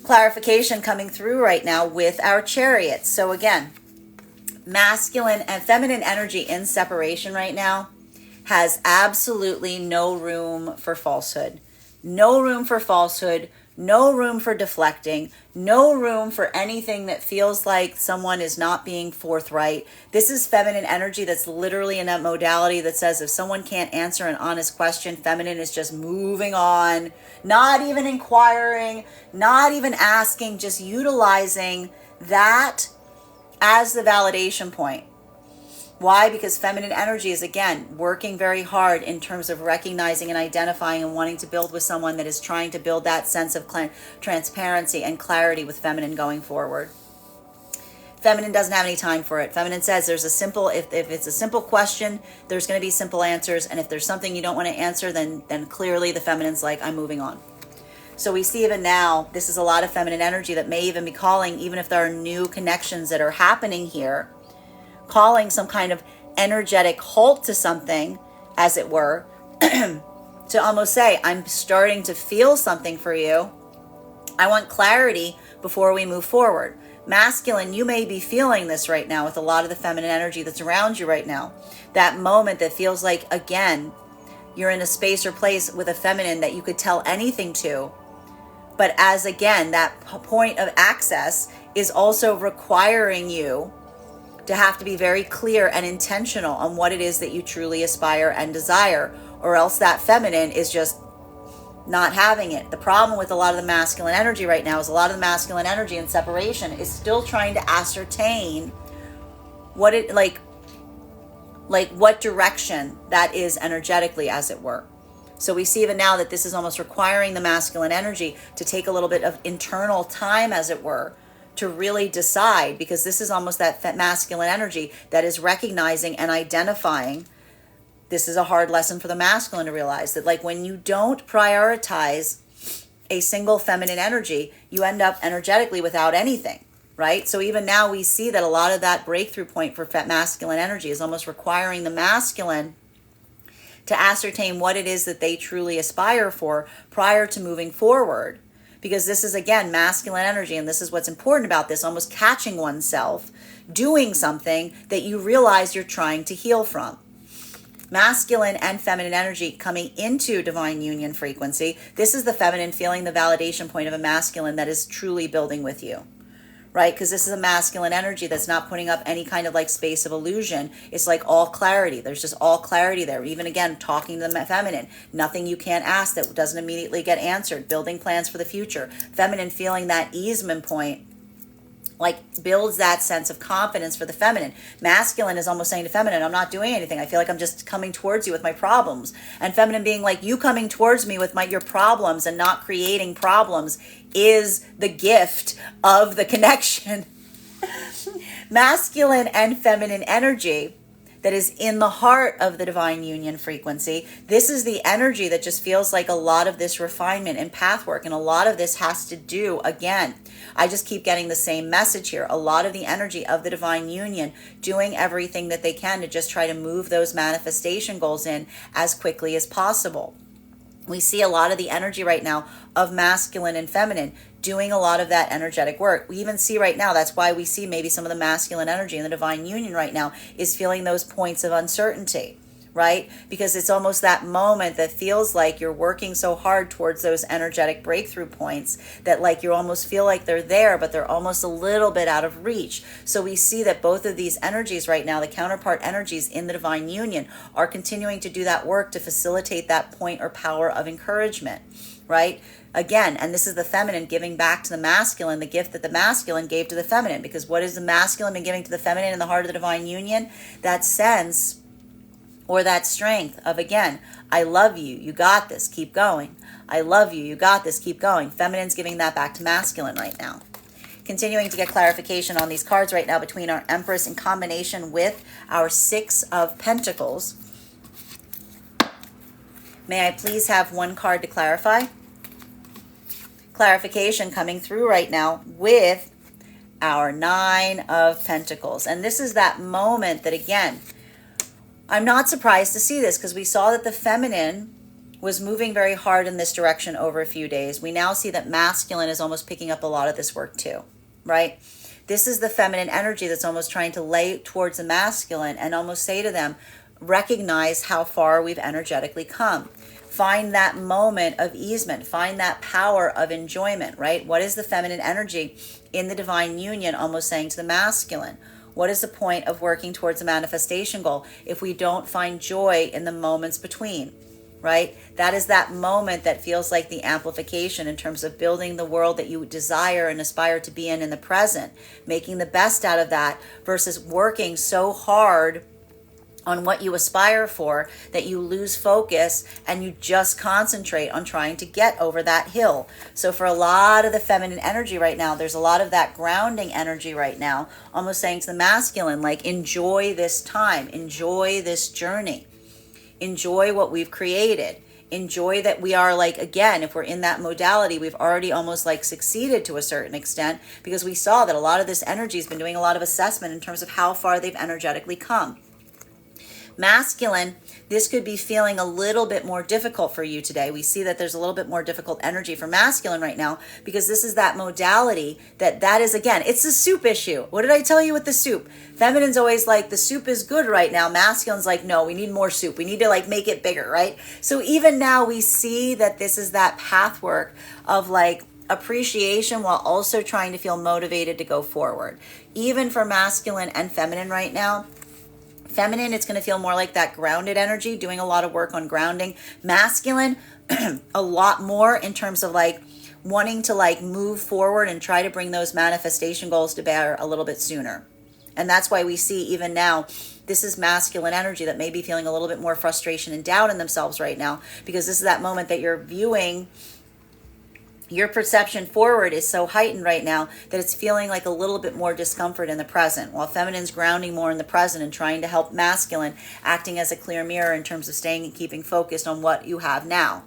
Clarification coming through right now with our Chariot. So again, masculine and feminine energy in separation right now has absolutely no room for falsehood. No room for falsehood, no room for deflecting, no room for anything that feels like someone is not being forthright. This is feminine energy that's literally in that modality that says if someone can't answer an honest question, feminine is just moving on, not even inquiring, not even asking, just utilizing that as the validation point. Why? Because feminine energy is, again, working very hard in terms of recognizing and identifying and wanting to build with someone that is trying to build that sense of transparency and clarity with feminine going forward. Feminine doesn't have any time for it. Feminine says there's a simple, if it's a simple question, there's going to be simple answers. And if there's something you don't want to answer, then clearly the feminine's like, I'm moving on. So we see even now, this is a lot of feminine energy that may even be calling, even if there are new connections that are happening here, calling some kind of energetic halt to something, as it were, to almost say, I'm starting to feel something for you. I want clarity before we move forward. Masculine, you may be feeling this right now with a lot of the feminine energy that's around you right now. That moment that feels like, again, you're in a space or place with a feminine that you could tell anything to. But as, again, that point of access is also requiring you to have to be very clear and intentional on what it is that you truly aspire and desire, or else that feminine is just not having it. The problem with a lot of the masculine energy right now is a lot of the masculine energy in separation is still trying to ascertain what it like what direction that is energetically, as it were. So we see even now that this is almost requiring the masculine energy to take a little bit of internal time, as it were, to really decide, because this is almost that masculine energy that is recognizing and identifying. This is a hard lesson for the masculine to realize that, like, when you don't prioritize a single feminine energy, you end up energetically without anything, right? So even now we see that a lot of that breakthrough point for masculine energy is almost requiring the masculine to ascertain what it is that they truly aspire for prior to moving forward. Because this is, again, masculine energy, and this is what's important about this, almost catching oneself doing something that you realize you're trying to heal from. Masculine and feminine energy coming into divine union frequency. This is the feminine feeling the validation point of a masculine that is truly building with you, right? Because this is a masculine energy that's not putting up any kind of like space of illusion. It's like all clarity. There's just all clarity there. Even again, talking to the feminine, nothing you can't ask that doesn't immediately get answered. Building plans for the future. Feminine feeling that easement point, like builds that sense of confidence for the feminine. Masculine is almost saying to feminine, I'm not doing anything. I feel like I'm just coming towards you with my problems. And feminine being like, you coming towards me with your problems and not creating problems is the gift of the connection. Masculine and feminine energy that is in the heart of the divine union frequency. This is the energy that just feels like a lot of this refinement and path work. And a lot of this has to do, again, I just keep getting the same message here. A lot of the energy of the divine union doing everything that they can to just try to move those manifestation goals in as quickly as possible. We see a lot of the energy right now of masculine and feminine doing a lot of that energetic work. We even see right now, that's why we see maybe some of the masculine energy in the divine union right now is feeling those points of uncertainty, right? Because it's almost that moment that feels like you're working so hard towards those energetic breakthrough points that like you almost feel like they're there, but they're almost a little bit out of reach. So we see that both of these energies right now, the counterpart energies in the divine union, are continuing to do that work to facilitate that point or power of encouragement, right? Again, and this is the feminine giving back to the masculine the gift that the masculine gave to the feminine. Because what has the masculine been giving to the feminine in the heart of the divine union? That sense or that strength of, again, I love you, you got this, keep going. I love you, you got this, keep going. Feminine's giving that back to masculine right now. Continuing to get clarification on these cards right now between our Empress in combination with our Six of Pentacles. May I please have one card to clarify? Clarification coming through right now with our Nine of Pentacles. And this is that moment that, again, I'm not surprised to see this because we saw that the feminine was moving very hard in this direction over a few days. We now see that masculine is almost picking up a lot of this work too, right? This is the feminine energy that's almost trying to lay towards the masculine and almost say to them, recognize how far we've energetically come. Find that moment of easement. Find that power of enjoyment, right? What is the feminine energy in the divine union almost saying to the masculine? What is the point of working towards a manifestation goal if we don't find joy in the moments between, right? That is that moment that feels like the amplification in terms of building the world that you desire and aspire to be in the present, making the best out of that versus working so hard on what you aspire for that you lose focus and you just concentrate on trying to get over that hill. So for a lot of the feminine energy right now, there's a lot of that grounding energy right now, almost saying to the masculine, like, enjoy this time, enjoy this journey, enjoy what we've created. Enjoy that we are, like, again, if we're in that modality, we've already almost like succeeded to a certain extent because we saw that a lot of this energy has been doing a lot of assessment in terms of how far they've energetically come. Masculine, this could be feeling a little bit more difficult for you today. We see that there's a little bit more difficult energy for masculine right now because this is that modality that is, again, it's a soup issue. What did I tell you with the soup? Feminine's always like, the soup is good right now. Masculine's like, no, we need more soup. We need to like make it bigger, right? So even now we see that this is that path work of like appreciation while also trying to feel motivated to go forward. Even for masculine and feminine right now, feminine, it's going to feel more like that grounded energy, doing a lot of work on grounding. Masculine, a lot more in terms of like wanting to like move forward and try to bring those manifestation goals to bear a little bit sooner. And that's why we see even now, this is masculine energy that may be feeling a little bit more frustration and doubt in themselves right now, because this is that moment that you're viewing your perception forward is so heightened right now that it's feeling like a little bit more discomfort in the present, while feminine's grounding more in the present and trying to help masculine, acting as a clear mirror in terms of staying and keeping focused on what you have now.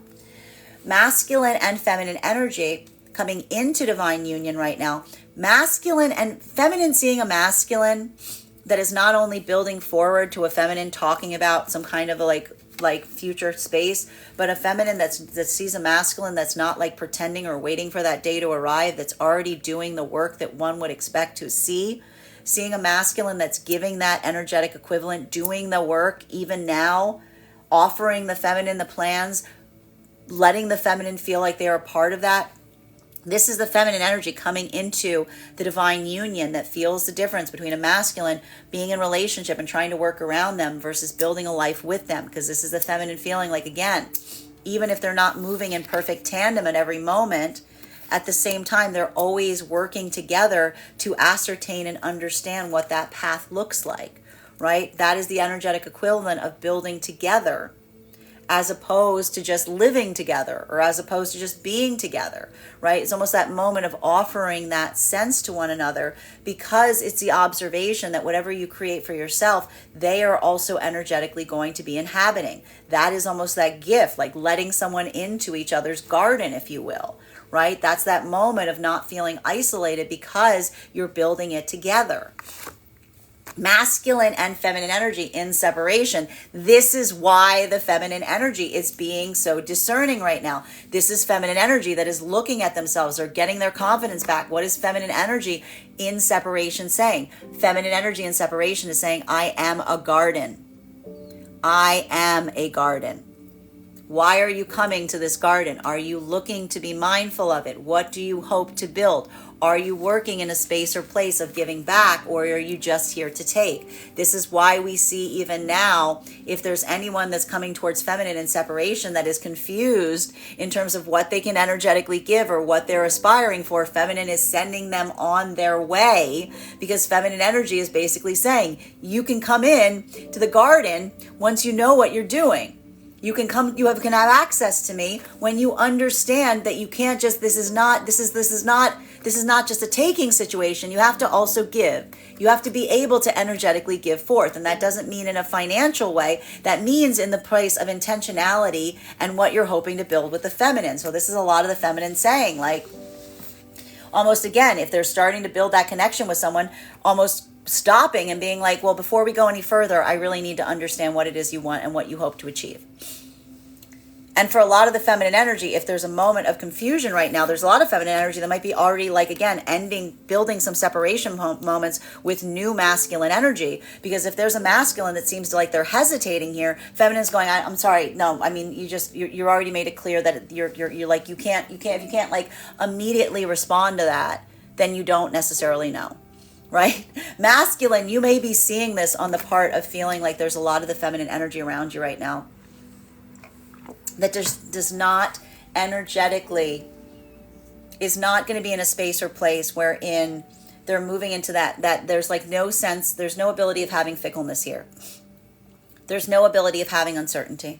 Masculine and feminine energy coming into divine union right now. Masculine and feminine seeing a masculine that is not only building forward to a feminine talking about some kind of a like future space, but a feminine that sees a masculine that's not like pretending or waiting for that day to arrive, that's already doing the work that one would expect to see. Seeing a masculine that's giving that energetic equivalent, doing the work even now, offering the feminine the plans, letting the feminine feel like they are a part of that. This is the feminine energy coming into the divine union that feels the difference between a masculine being in relationship and trying to work around them versus building a life with them. Because this is the feminine feeling like, again, even if they're not moving in perfect tandem at every moment, at the same time, they're always working together to ascertain and understand what that path looks like, right? That is the energetic equivalent of building together, as opposed to just living together or as opposed to just being together, right? It's almost that moment of offering that sense to one another, because it's the observation that whatever you create for yourself, they are also energetically going to be inhabiting. That is almost that gift, like letting someone into each other's garden, if you will, right? That's that moment of not feeling isolated because you're building it together. Masculine and feminine energy in separation. This is why the feminine energy is being so discerning right now. This is feminine energy that is looking at themselves or getting their confidence back. What is feminine energy in separation saying? Feminine energy in separation is saying, I am a garden. I am a garden. Why are you coming to this garden? Are you looking to be mindful of it? What do you hope to build? Are you working in a space or place of giving back, or are you just here to take? This is why we see even now, if there's anyone that's coming towards feminine in separation that is confused in terms of what they can energetically give or what they're aspiring for, feminine is sending them on their way, because feminine energy is basically saying, you can come in to the garden once you know what you're doing. You can come, you can have access to me when you understand that you can't just, this is not just a taking situation. You have to also give. You have to be able to energetically give forth. And that doesn't mean in a financial way. That means in the place of intentionality and what you're hoping to build with the feminine. So this is a lot of the feminine saying, like, almost again, if they're starting to build that connection with someone, almost stopping and being like, well, before we go any further, I really need to understand what it is you want and what you hope to achieve. And for a lot of the feminine energy, if there's a moment of confusion right now, there's a lot of feminine energy that might be already, like, again, building some separation moments with new masculine energy. Because if there's a masculine that seems to, like, they're hesitating here, feminine's going, I'm sorry, no, I mean, you're already made it clear that you're like, you can't, if you can't, like, immediately respond to that, then you don't necessarily know. Right? Masculine, you may be seeing this on the part of feeling like there's a lot of the feminine energy around you right now that does not energetically, is not going to be in a space or place wherein they're moving into that there's like no sense, there's no ability of having fickleness here. There's no ability of having uncertainty.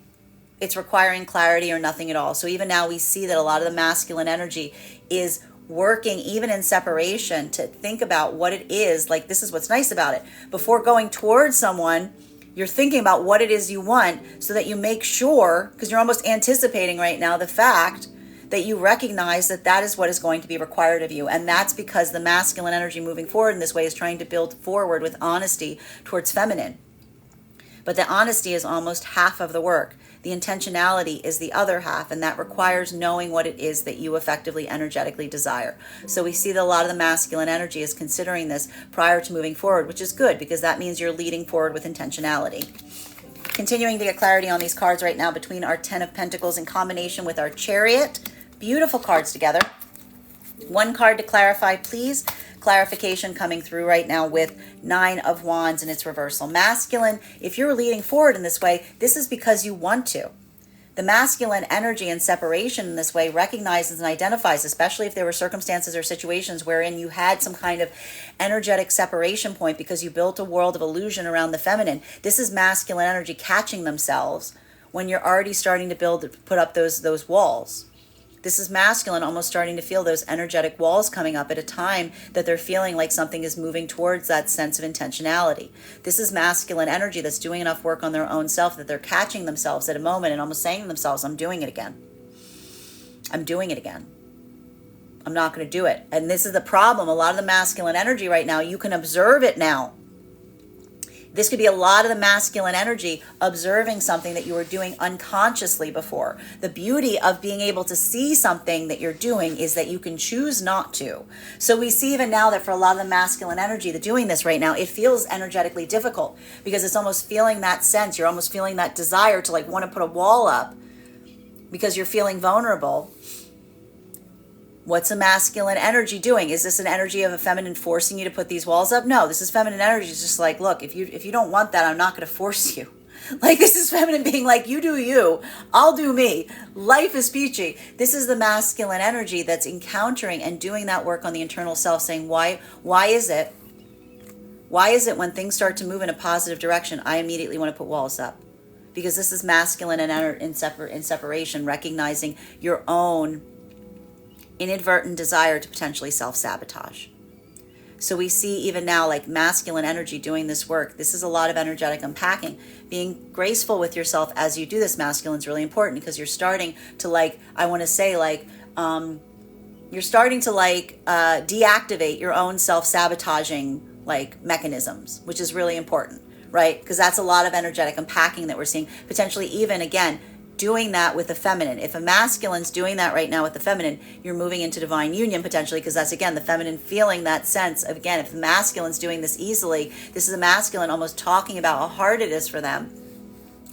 It's requiring clarity or nothing at all. So even now we see that a lot of the masculine energy is working even in separation to think about what it is. Like, this is what's nice about it. Before going towards someone, you're thinking about what it is you want so that you make sure, because you're almost anticipating right now the fact that you recognize that that is what is going to be required of you. And that's because the masculine energy moving forward in this way is trying to build forward with honesty towards feminine. But the honesty is almost half of the work. The intentionality is the other half, and that requires knowing what it is that you effectively energetically desire. So we see that a lot of the masculine energy is considering this prior to moving forward, which is good because that means you're leading forward with intentionality. Continuing to get clarity on these cards right now between our 10 of Pentacles in combination with our Chariot. Beautiful cards together. One card to clarify, please. Clarification coming through right now with 9 of Wands in its reversal. Masculine, if you're leading forward in this way, this is because you want to. The masculine energy and separation in this way recognizes and identifies, especially if there were circumstances or situations wherein you had some kind of energetic separation point because you built a world of illusion around the feminine. This is masculine energy catching themselves when you're already starting to put up those walls. This is masculine almost starting to feel those energetic walls coming up at a time that they're feeling like something is moving towards that sense of intentionality. This is masculine energy that's doing enough work on their own self that they're catching themselves at a moment and almost saying to themselves, I'm doing it again. I'm doing it again. I'm not going to do it. And this is the problem. A lot of the masculine energy right now, you can observe it now. This could be a lot of the masculine energy observing something that you were doing unconsciously before. The beauty of being able to see something that you're doing is that you can choose not to. So we see even now that for a lot of the masculine energy that's doing this right now, it feels energetically difficult because it's almost feeling that sense. You're almost feeling that desire to like want to put a wall up because you're feeling vulnerable. What's a masculine energy doing? Is this an energy of a feminine forcing you to put these walls up? No, this is feminine energy. It's just like, look, if you don't want that, I'm not going to force you. Like, this is feminine being like, you do you, I'll do me. Life is peachy. This is the masculine energy that's encountering and doing that work on the internal self, saying, why is it when things start to move in a positive direction, I immediately want to put walls up? Because this is masculine and in separation, recognizing your own inadvertent desire to potentially self-sabotage. So we see even now, like, masculine energy doing this work. This is a lot of energetic unpacking. Being graceful with yourself as you do this, masculine, is really important, because you're starting to, like, I want to say, like, you're starting to, like, deactivate your own self-sabotaging, like, mechanisms, which is really important, right? Because that's a lot of energetic unpacking that we're seeing, potentially even, again, doing that with the feminine. If a masculine's doing that right now with the feminine, you're moving into divine union potentially, because that's, again, the feminine feeling that sense of, again, if the masculine's doing this easily, this is a masculine almost talking about how hard it is for them.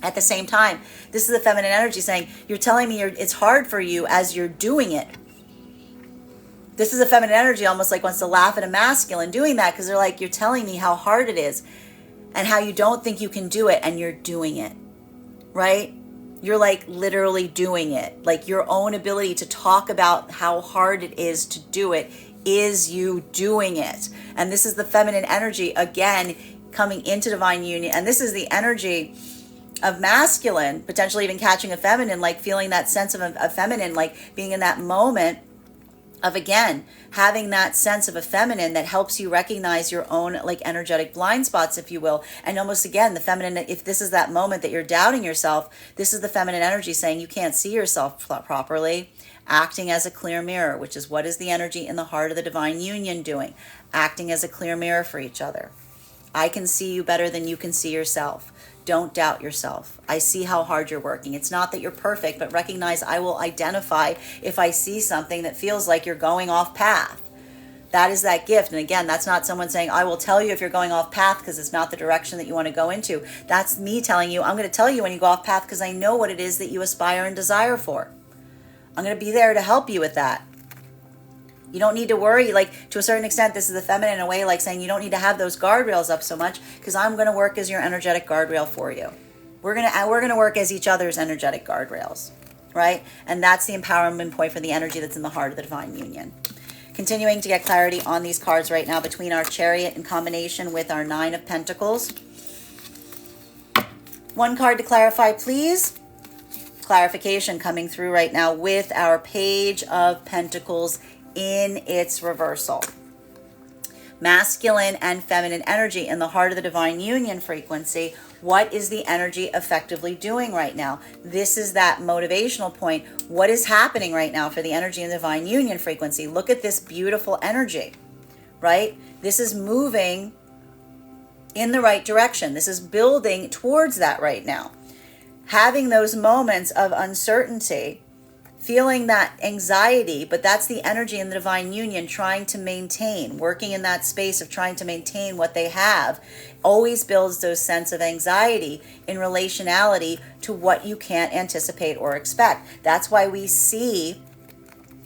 At the same time, this is the feminine energy saying, you're telling me it's hard for you as you're doing it. This is a feminine energy almost like wants to laugh at a masculine doing that, because they're like, you're telling me how hard it is and how you don't think you can do it, and you're doing it, right? You're, like, literally doing it. Like, your own ability to talk about how hard it is to do it is you doing it. And this is the feminine energy, again, coming into divine union. And this is the energy of masculine, potentially even catching a feminine, like feeling that sense of a feminine, like being in that moment of, again, having that sense of a feminine that helps you recognize your own, like, energetic blind spots, if you will. And almost, again, the feminine, if this is that moment that you're doubting yourself, this is the feminine energy saying you can't see yourself properly, acting as a clear mirror, which is what is the energy in the heart of the divine union doing? Acting as a clear mirror for each other. I can see you better than you can see yourself. Don't doubt yourself. I see how hard you're working. It's not that you're perfect, but recognize I will identify if I see something that feels like you're going off path. That is that gift. And again, that's not someone saying, I will tell you if you're going off path because it's not the direction that you want to go into. That's me telling you, I'm going to tell you when you go off path because I know what it is that you aspire and desire for. I'm going to be there to help you with that. You don't need to worry, like, to a certain extent, this is the feminine in a way, like saying you don't need to have those guardrails up so much, because I'm going to work as your energetic guardrail for you. We're going to work as each other's energetic guardrails, right? And that's the empowerment point for the energy that's in the heart of the divine union. Continuing to get clarity on these cards right now between our Chariot in combination with our Nine of Pentacles. One card to clarify, please. Clarification coming through right now with our Page of Pentacles in its reversal. Masculine and feminine energy in the heart of the divine union frequency. What is the energy effectively doing right now? This is that motivational point. What is happening right now for the energy in the divine union frequency? Look at this beautiful energy, right? This is moving in the right direction. This is building towards that right now. Having those moments of uncertainty, feeling that anxiety, but that's the energy in the divine union trying to maintain, working in that space of trying to maintain what they have, always builds those sense of anxiety in relationality to what you can't anticipate or expect. That's why we see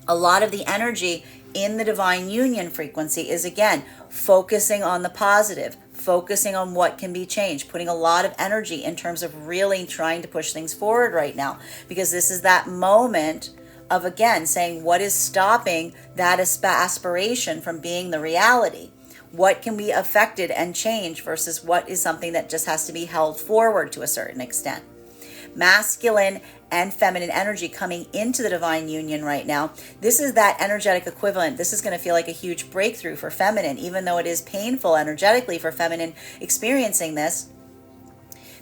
a lot of the energy in the divine union frequency is, again, focusing on the positive, focusing on what can be changed, putting a lot of energy in terms of really trying to push things forward right now, because this is that moment of, again, saying what is stopping that aspiration from being the reality. What can be affected and changed versus what is something that just has to be held forward to a certain extent. Masculine and feminine energy coming into the divine union right now. This is that energetic equivalent. This is going to feel like a huge breakthrough for feminine, even though it is painful energetically for feminine experiencing this.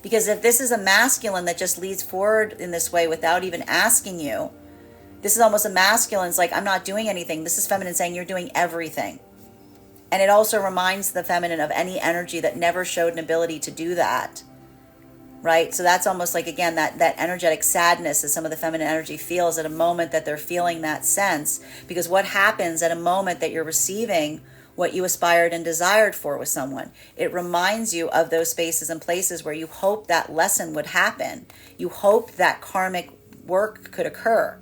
Because if this is a masculine that just leads forward in this way without even asking you, this is almost a masculine. It's like, I'm not doing anything. This is feminine saying you're doing everything. And it also reminds the feminine of any energy that never showed an ability to do that. Right? So that's almost like, again, that energetic sadness that some of the feminine energy feels at a moment that they're feeling that sense. Because what happens at a moment that you're receiving what you aspired and desired for with someone, it reminds you of those spaces and places where you hope that lesson would happen. You hope that karmic work could occur,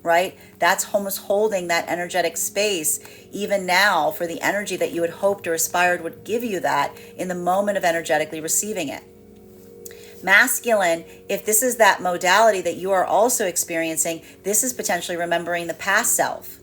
right? That's almost holding that energetic space even now for the energy that you had hoped or aspired would give you that in the moment of energetically receiving it. Masculine, if this is that modality that you are also experiencing, this is potentially remembering the past self.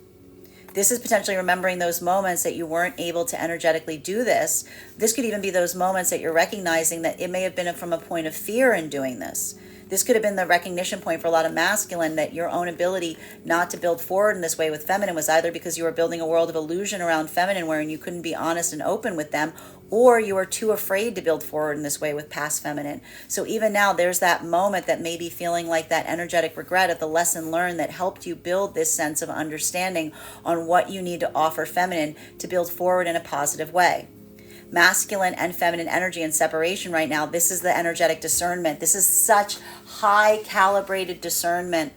This is potentially remembering those moments that you weren't able to energetically do this. This could even be those moments that you're recognizing that it may have been from a point of fear in doing this. This could have been the recognition point for a lot of masculine that your own ability not to build forward in this way with feminine was either because you were building a world of illusion around feminine wherein you couldn't be honest and open with them, or you were too afraid to build forward in this way with past feminine. So even now, there's that moment that may be feeling like that energetic regret of the lesson learned that helped you build this sense of understanding on what you need to offer feminine to build forward in a positive way. Masculine and feminine energy in separation right now, this is the energetic discernment. This is such high calibrated discernment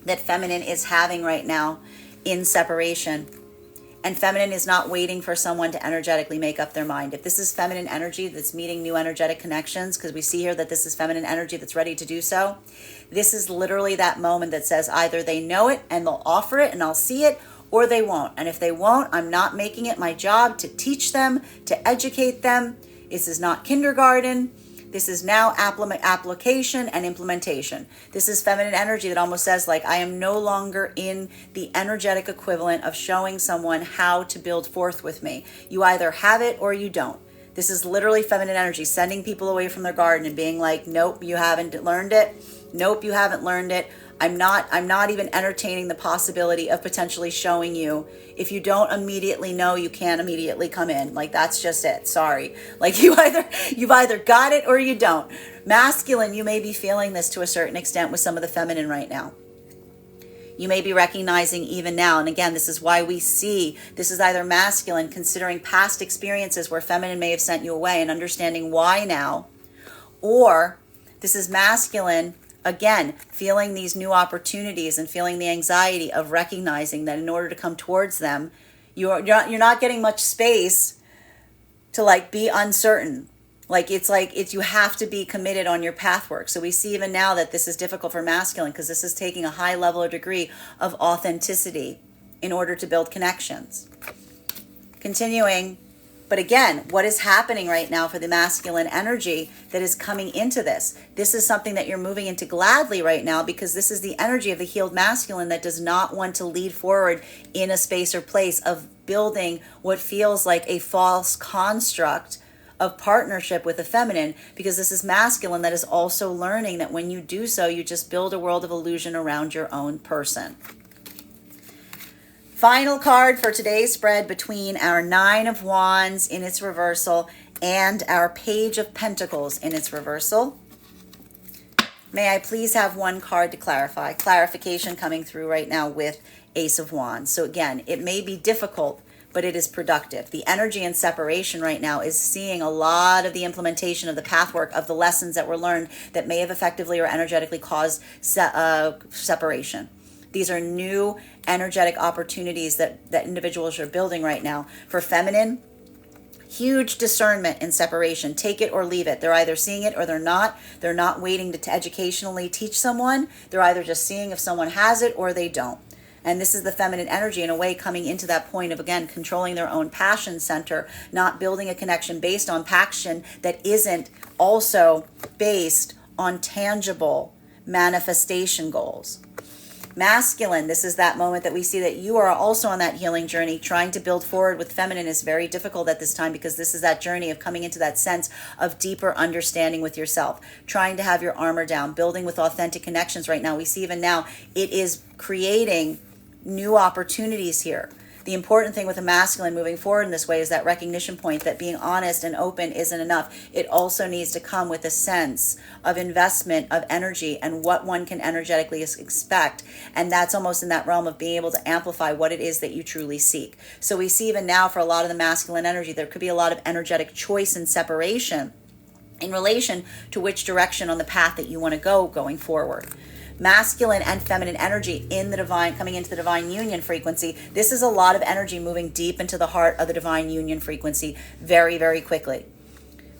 that feminine is having right now in separation. And feminine is not waiting for someone to energetically make up their mind. If this is feminine energy that's meeting new energetic connections, because we see here that this is feminine energy that's ready to do so, this is literally that moment that says either they know it and they'll offer it and I'll see it, or they won't. And if they won't, I'm not making it my job to teach them, to educate them. This is not kindergarten. This is now application and implementation. This is feminine energy that almost says, like, I am no longer in the energetic equivalent of showing someone how to build forth with me. You either have it or you don't. This is literally feminine energy, sending people away from their garden and being like, nope, you haven't learned it. Nope, you haven't learned it. I'm not even entertaining the possibility of potentially showing you. If you don't immediately know, you can't immediately come in. Like, that's just it. Sorry. Like, you've either got it or you don't. Masculine, you may be feeling this to a certain extent with some of the feminine right now. You may be recognizing even now, and again, this is why we see this is either masculine, considering past experiences where feminine may have sent you away and understanding why now, or this is masculine, again, feeling these new opportunities and feeling the anxiety of recognizing that in order to come towards them, you're not getting much space to like be uncertain. It's you have to be committed on your path work. So we see even now that this is difficult for masculine because this is taking a high level or degree of authenticity in order to build connections. Continuing. But again, what is happening right now for the masculine energy that is coming into this? This is something that you're moving into gladly right now because this is the energy of the healed masculine that does not want to lead forward in a space or place of building what feels like a false construct of partnership with the feminine, because this is masculine that is also learning that when you do so, you just build a world of illusion around your own person. Final card for today's spread between our Nine of Wands in its reversal and our Page of Pentacles in its reversal. May I please have one card to clarify? Clarification coming through right now with Ace of Wands. So again, it may be difficult, but it is productive. The energy in separation right now is seeing a lot of the implementation of the pathwork of the lessons that were learned that may have effectively or energetically caused separation. These are new energetic opportunities that individuals are building right now. For feminine, huge discernment in separation. Take it or leave it. They're either seeing it or they're not. They're not waiting to educationally teach someone. They're either just seeing if someone has it or they don't. And this is the feminine energy in a way coming into that point of, again, controlling their own passion center, not building a connection based on passion that isn't also based on tangible manifestation goals. Masculine, this is that moment that we see that you are also on that healing journey. Trying to build forward with feminine is very difficult at this time because this is that journey of coming into that sense of deeper understanding with yourself, trying to have your armor down, building with authentic connections right now. We see even now it is creating new opportunities here. The important thing with a masculine moving forward in this way is that recognition point that being honest and open isn't enough. It also needs to come with a sense of investment of energy and what one can energetically expect. And that's almost in that realm of being able to amplify what it is that you truly seek. So we see even now for a lot of the masculine energy, there could be a lot of energetic choice and separation in relation to which direction on the path that you want to go going forward. Masculine and feminine energy in the divine, coming into the divine union frequency. This is a lot of energy moving deep into the heart of the divine union frequency very, very quickly.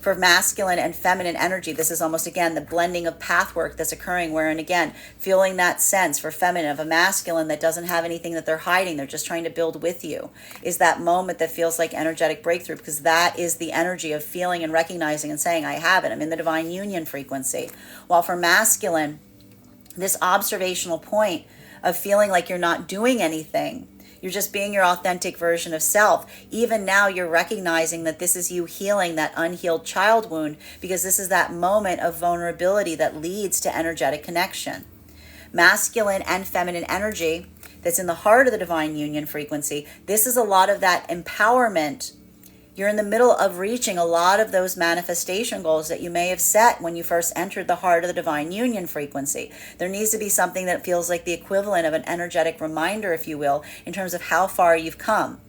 For masculine and feminine energy, this is almost, again, the blending of path work that's occurring, wherein, again, feeling that sense for feminine of a masculine that doesn't have anything that they're hiding, they're just trying to build with you, is that moment that feels like energetic breakthrough, because that is the energy of feeling and recognizing and saying, I have it, I'm in the divine union frequency. While for masculine, this observational point of feeling like you're not doing anything, you're just being your authentic version of self. Even now, you're recognizing that this is you healing that unhealed child wound, because this is that moment of vulnerability that leads to energetic connection. Masculine and feminine energy that's in the heart of the divine union frequency, this is a lot of that empowerment. You're in the middle of reaching a lot of those manifestation goals that you may have set when you first entered the heart of the divine union frequency. There needs to be something that feels like the equivalent of an energetic reminder, if you will, in terms of how far you've come.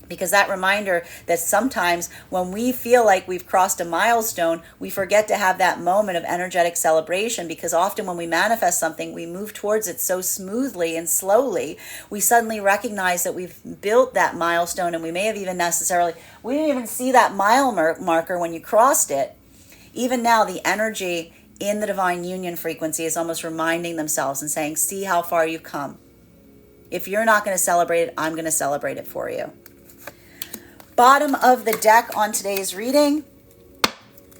Because that reminder that sometimes when we feel like we've crossed a milestone, we forget to have that moment of energetic celebration, because often when we manifest something, we move towards it so smoothly and slowly, we suddenly recognize that we've built that milestone, and we may have even we didn't even see that mile marker when you crossed it. Even now, the energy in the divine union frequency is almost reminding themselves and saying, see how far you've come. If you're not going to celebrate it, I'm going to celebrate it for you. Bottom of the deck on today's reading,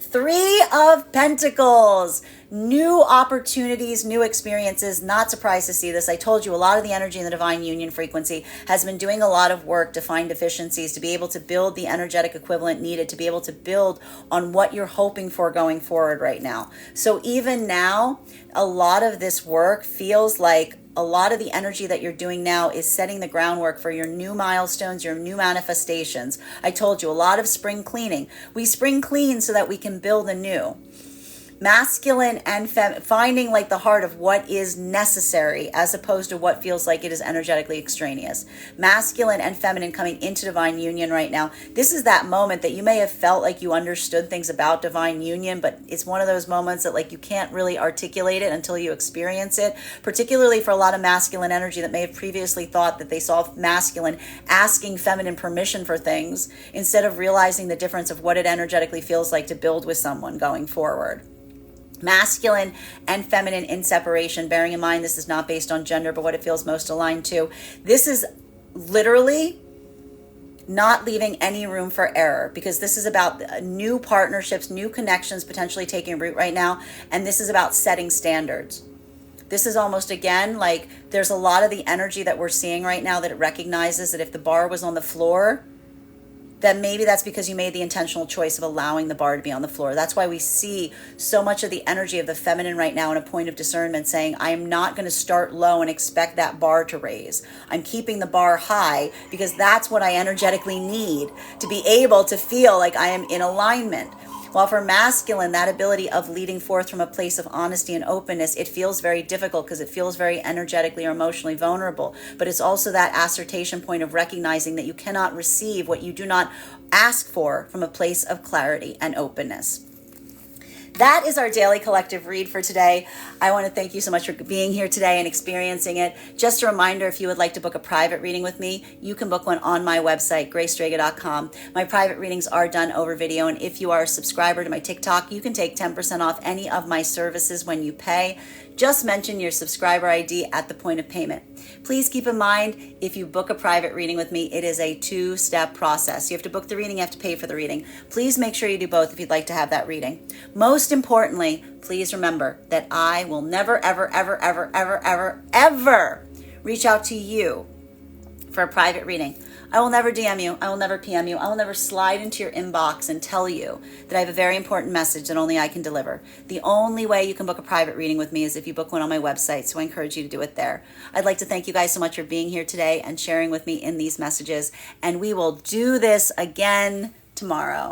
3 of Pentacles. New opportunities, new experiences. Not surprised to see this. I told you a lot of the energy in the divine union frequency has been doing a lot of work to find deficiencies, to be able to build the energetic equivalent needed, to be able to build on what you're hoping for going forward right now. So even now, a lot of this work feels like a lot of the energy that you're doing now is setting the groundwork for your new milestones, your new manifestations. I told you, a lot of spring cleaning. We spring clean so that we can build anew. Masculine and finding like the heart of what is necessary as opposed to what feels like it is energetically extraneous. Masculine and feminine coming into divine union right now. This is that moment that you may have felt like you understood things about divine union, but it's one of those moments that like you can't really articulate it until you experience it, particularly for a lot of masculine energy that may have previously thought that they saw masculine asking feminine permission for things instead of realizing the difference of what it energetically feels like to build with someone going forward. Masculine and feminine in separation, bearing in mind this is not based on gender, but what it feels most aligned to. This is literally not leaving any room for error, because this is about new partnerships, new connections potentially taking root right now, and this is about setting standards. This is almost, again, like there's a lot of the energy that we're seeing right now that it recognizes that if the bar was on the floor, then maybe that's because you made the intentional choice of allowing the bar to be on the floor. That's why we see so much of the energy of the feminine right now in a point of discernment saying, I am not going to start low and expect that bar to raise. I'm keeping the bar high because that's what I energetically need to be able to feel like I am in alignment. While for masculine, that ability of leading forth from a place of honesty and openness, it feels very difficult because it feels very energetically or emotionally vulnerable. But it's also that assertion point of recognizing that you cannot receive what you do not ask for from a place of clarity and openness. That is our daily collective read for today. I want to thank you so much for being here today and experiencing it. Just a reminder, if you would like to book a private reading with me, you can book one on my website, graystrega.com. My private readings are done over video, and if you are a subscriber to my TikTok, you can take 10% off any of my services when you pay. Just mention your subscriber ID at the point of payment. Please keep in mind, if you book a private reading with me, it is a 2-step process. You have to book the reading, you have to pay for the reading. Please make sure you do both if you'd like to have that reading. Most importantly, please remember that I will never, ever, ever, ever, ever, ever, ever reach out to you for a private reading. I will never DM you. I will never PM you. I will never slide into your inbox and tell you that I have a very important message that only I can deliver. The only way you can book a private reading with me is if you book one on my website, so I encourage you to do it there. I'd like to thank you guys so much for being here today and sharing with me in these messages, and we will do this again tomorrow.